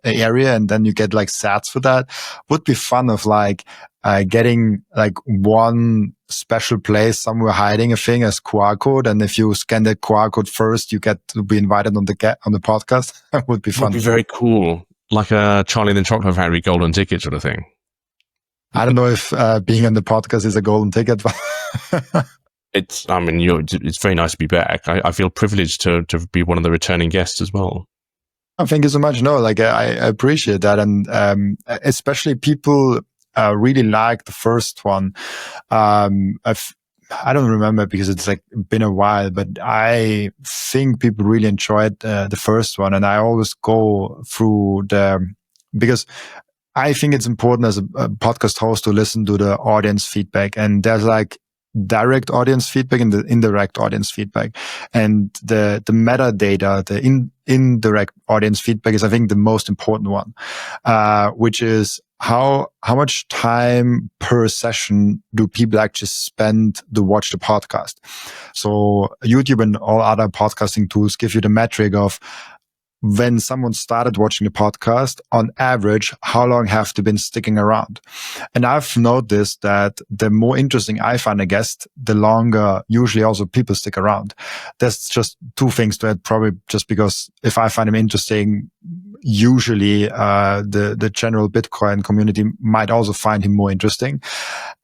area, and then you get like sats for that. Would be fun of like getting like one special place somewhere hiding a thing as QR code, and if you scan the QR code first, you get to be invited on the podcast. That would be fun. Would be very cool, like a Charlie and the Chocolate Factory golden ticket sort of thing. I don't know if being on the podcast is a golden ticket, but it's very nice to be back. I feel privileged to be one of the returning guests as well. Oh, thank you so much. No, like I appreciate that, and especially people really like the first one. I don't remember because it's like been a while, but I think people really enjoyed the first one, and I always go through because I think it's important as a podcast host to listen to the audience feedback, and there's like direct audience feedback and the indirect audience feedback, and the metadata, the indirect audience feedback is, I think, the most important one, which is how much time per session do people actually spend to watch the podcast. So YouTube and all other podcasting tools give you the metric of when someone started watching the podcast, on average, how long have they been sticking around? And I've noticed that the more interesting I find a guest, the longer usually also people stick around. There's just two things to it, probably just because if I find them interesting, usually the general Bitcoin community might also find him more interesting.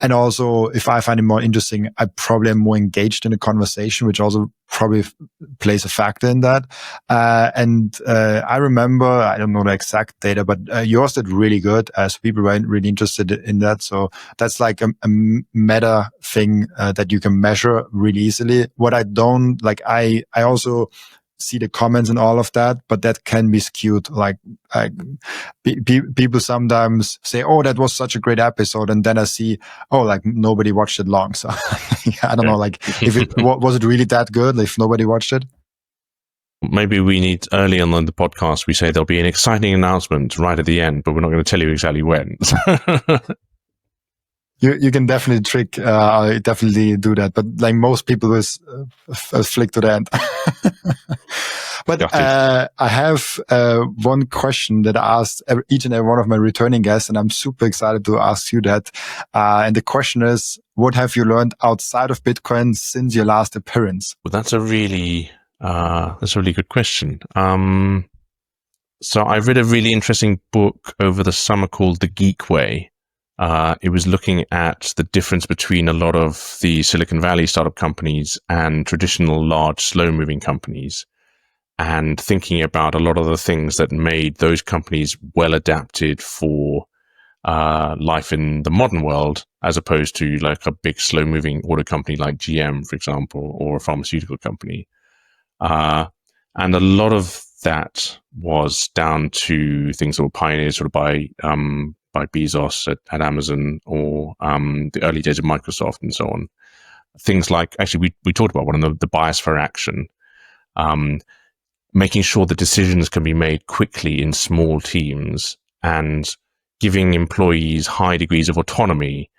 And also, if I find him more interesting, I probably am more engaged in the conversation, which also probably plays a factor in that. I remember, I don't know the exact data, but yours did really good, so people were really interested in that. So that's like a meta thing that you can measure really easily. What I don't like, I also see the comments and all of that, but that can be skewed. Like people sometimes say, "Oh, that was such a great episode," and then I see, "Oh, like nobody watched it long." So I don't know, like if it was it really that good if nobody watched it. Maybe we need early on in the podcast, we say there'll be an exciting announcement right at the end, but we're not going to tell you exactly when. You can definitely trick. I definitely do that, but like most people will flick to the end. But I have one question that I asked each and every one of my returning guests, and I'm super excited to ask you that. And the question is, what have you learned outside of Bitcoin since your last appearance? Well, that's a really good question. So I read a really interesting book over the summer called The Geek Way. It was looking at the difference between a lot of the Silicon Valley startup companies and traditional large, slow-moving companies, and thinking about a lot of the things that made those companies well adapted for life in the modern world, as opposed to like a big, slow-moving auto company like GM, for example, or a pharmaceutical company. And a lot of that was down to things that were pioneered sort of by Bezos at Amazon, or the early days of Microsoft and so on. Things like, actually, we talked about one of the bias for action, making sure that decisions can be made quickly in small teams and giving employees high degrees of autonomy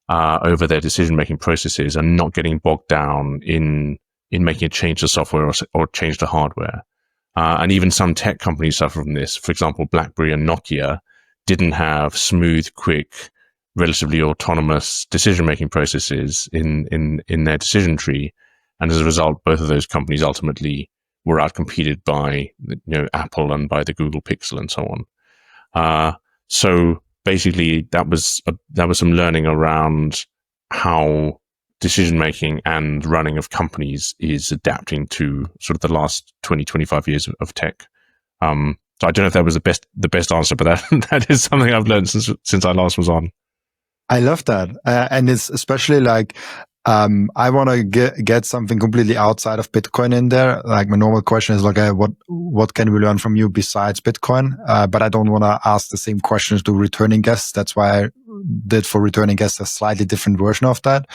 over their decision-making processes and not getting bogged down in making a change to software or change to hardware. And even some tech companies suffer from this. For example, BlackBerry and Nokia didn't have smooth, quick, relatively autonomous decision-making processes in their decision tree. And as a result, both of those companies ultimately were outcompeted by Apple and by the Google Pixel and so on. So basically, that was some learning around how decision-making and running of companies is adapting to sort of the last 20, 25 years of tech. So I don't know if that was the best answer, but that is something I've learned since I last was on. I love that. And it's especially like, I want to get something completely outside of Bitcoin in there. Like my normal question is like, what can we learn from you besides Bitcoin? But I don't want to ask the same questions to returning guests. That's why I did for returning guests a slightly different version of that.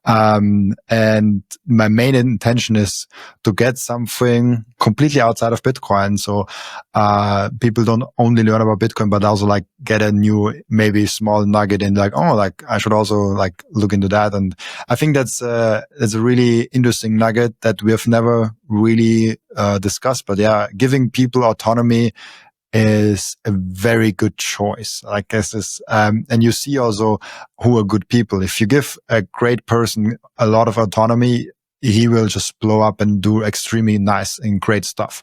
And my main intention is to get something completely outside of Bitcoin. So, people don't only learn about Bitcoin, but also like get a new, maybe small nugget in like, oh, like I should also like look into that. And I think that's a really interesting nugget that we have never really discussed. But yeah, giving people autonomy is a very good choice. I guess this, and you see also who are good people. If you give a great person a lot of autonomy, he will just blow up and do extremely nice and great stuff.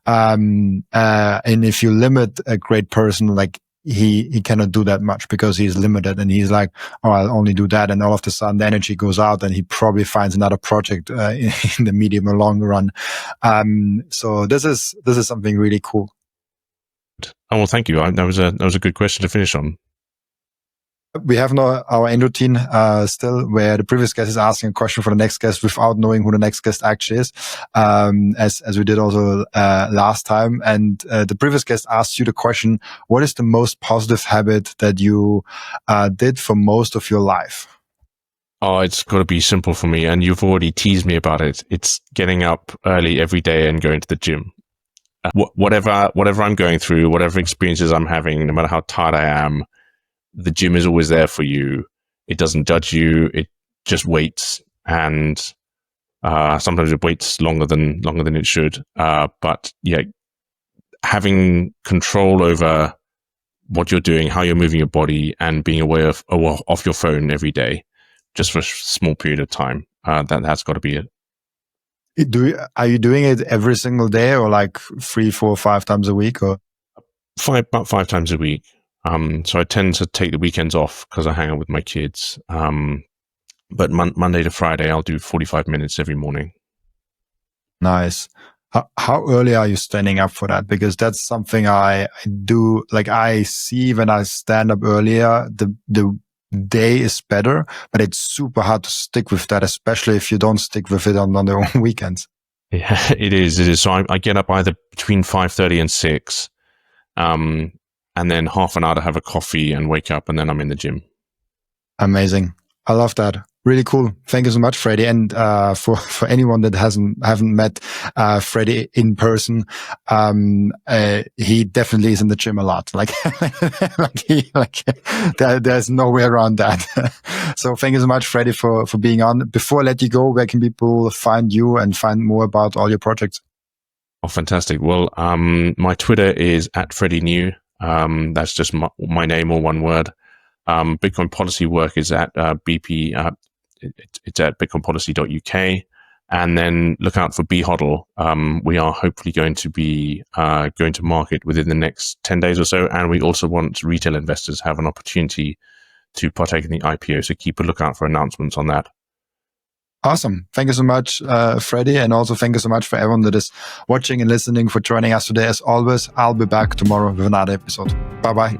And if you limit a great person, like he cannot do that much because he's limited and he's like, oh, I'll only do that. And all of a sudden the energy goes out and he probably finds another project in the medium or long run. So this is something really cool. Oh, well, thank you. That was a good question to finish on. We have now our end routine still, where the previous guest is asking a question for the next guest without knowing who the next guest actually is, as we did also last time. And the previous guest asked you the question: what is the most positive habit that you did for most of your life? Oh, it's got to be simple for me, and you've already teased me about it. It's getting up early every day and going to the gym. Whatever I'm going through, whatever experiences I'm having, no matter how tired I am, the gym is always there for you. It doesn't judge you. It just waits, and sometimes it waits longer than it should. But yeah, having control over what you're doing, how you're moving your body, and being aware of off your phone every day, just for a small period of time, that's got to be it. Are you doing it every single day, or like 3, 4, 5 times a week, or about 5 times a week? So I tend to take the weekends off because I hang out with my kids. But Monday to Friday, I'll do 45 minutes every morning. Nice. How early are you standing up for that? Because that's something I do. Like, I see when I stand up earlier, the day is better, but it's super hard to stick with that, especially if you don't stick with it on the weekends. Yeah, it is. So I get up either between 5:30 and 6. And then half an hour to have a coffee and wake up, and then I'm in the gym. Amazing. I love that. Really cool. Thank you so much, Freddie. And for anyone that haven't met Freddie in person, he definitely is in the gym a lot. There's no way around that. So thank you so much, Freddie, for being on. Before I let you go, where can people find you and find more about all your projects? Oh, fantastic. Well, my Twitter is @FreddieNew. That's just my name, all one word. Bitcoin policy work is at BP. It's at bitcoinpolicy.uk. And then look out for HODL. We are hopefully going to be going to market within the next 10 days or so. And we also want retail investors to have an opportunity to partake in the IPO. So keep a lookout for announcements on that. Awesome. Thank you so much, Freddie. And also thank you so much for everyone that is watching and listening, for joining us today. As always, I'll be back tomorrow with another episode. Bye-bye.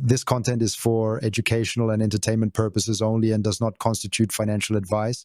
This content is for educational and entertainment purposes only and does not constitute financial advice.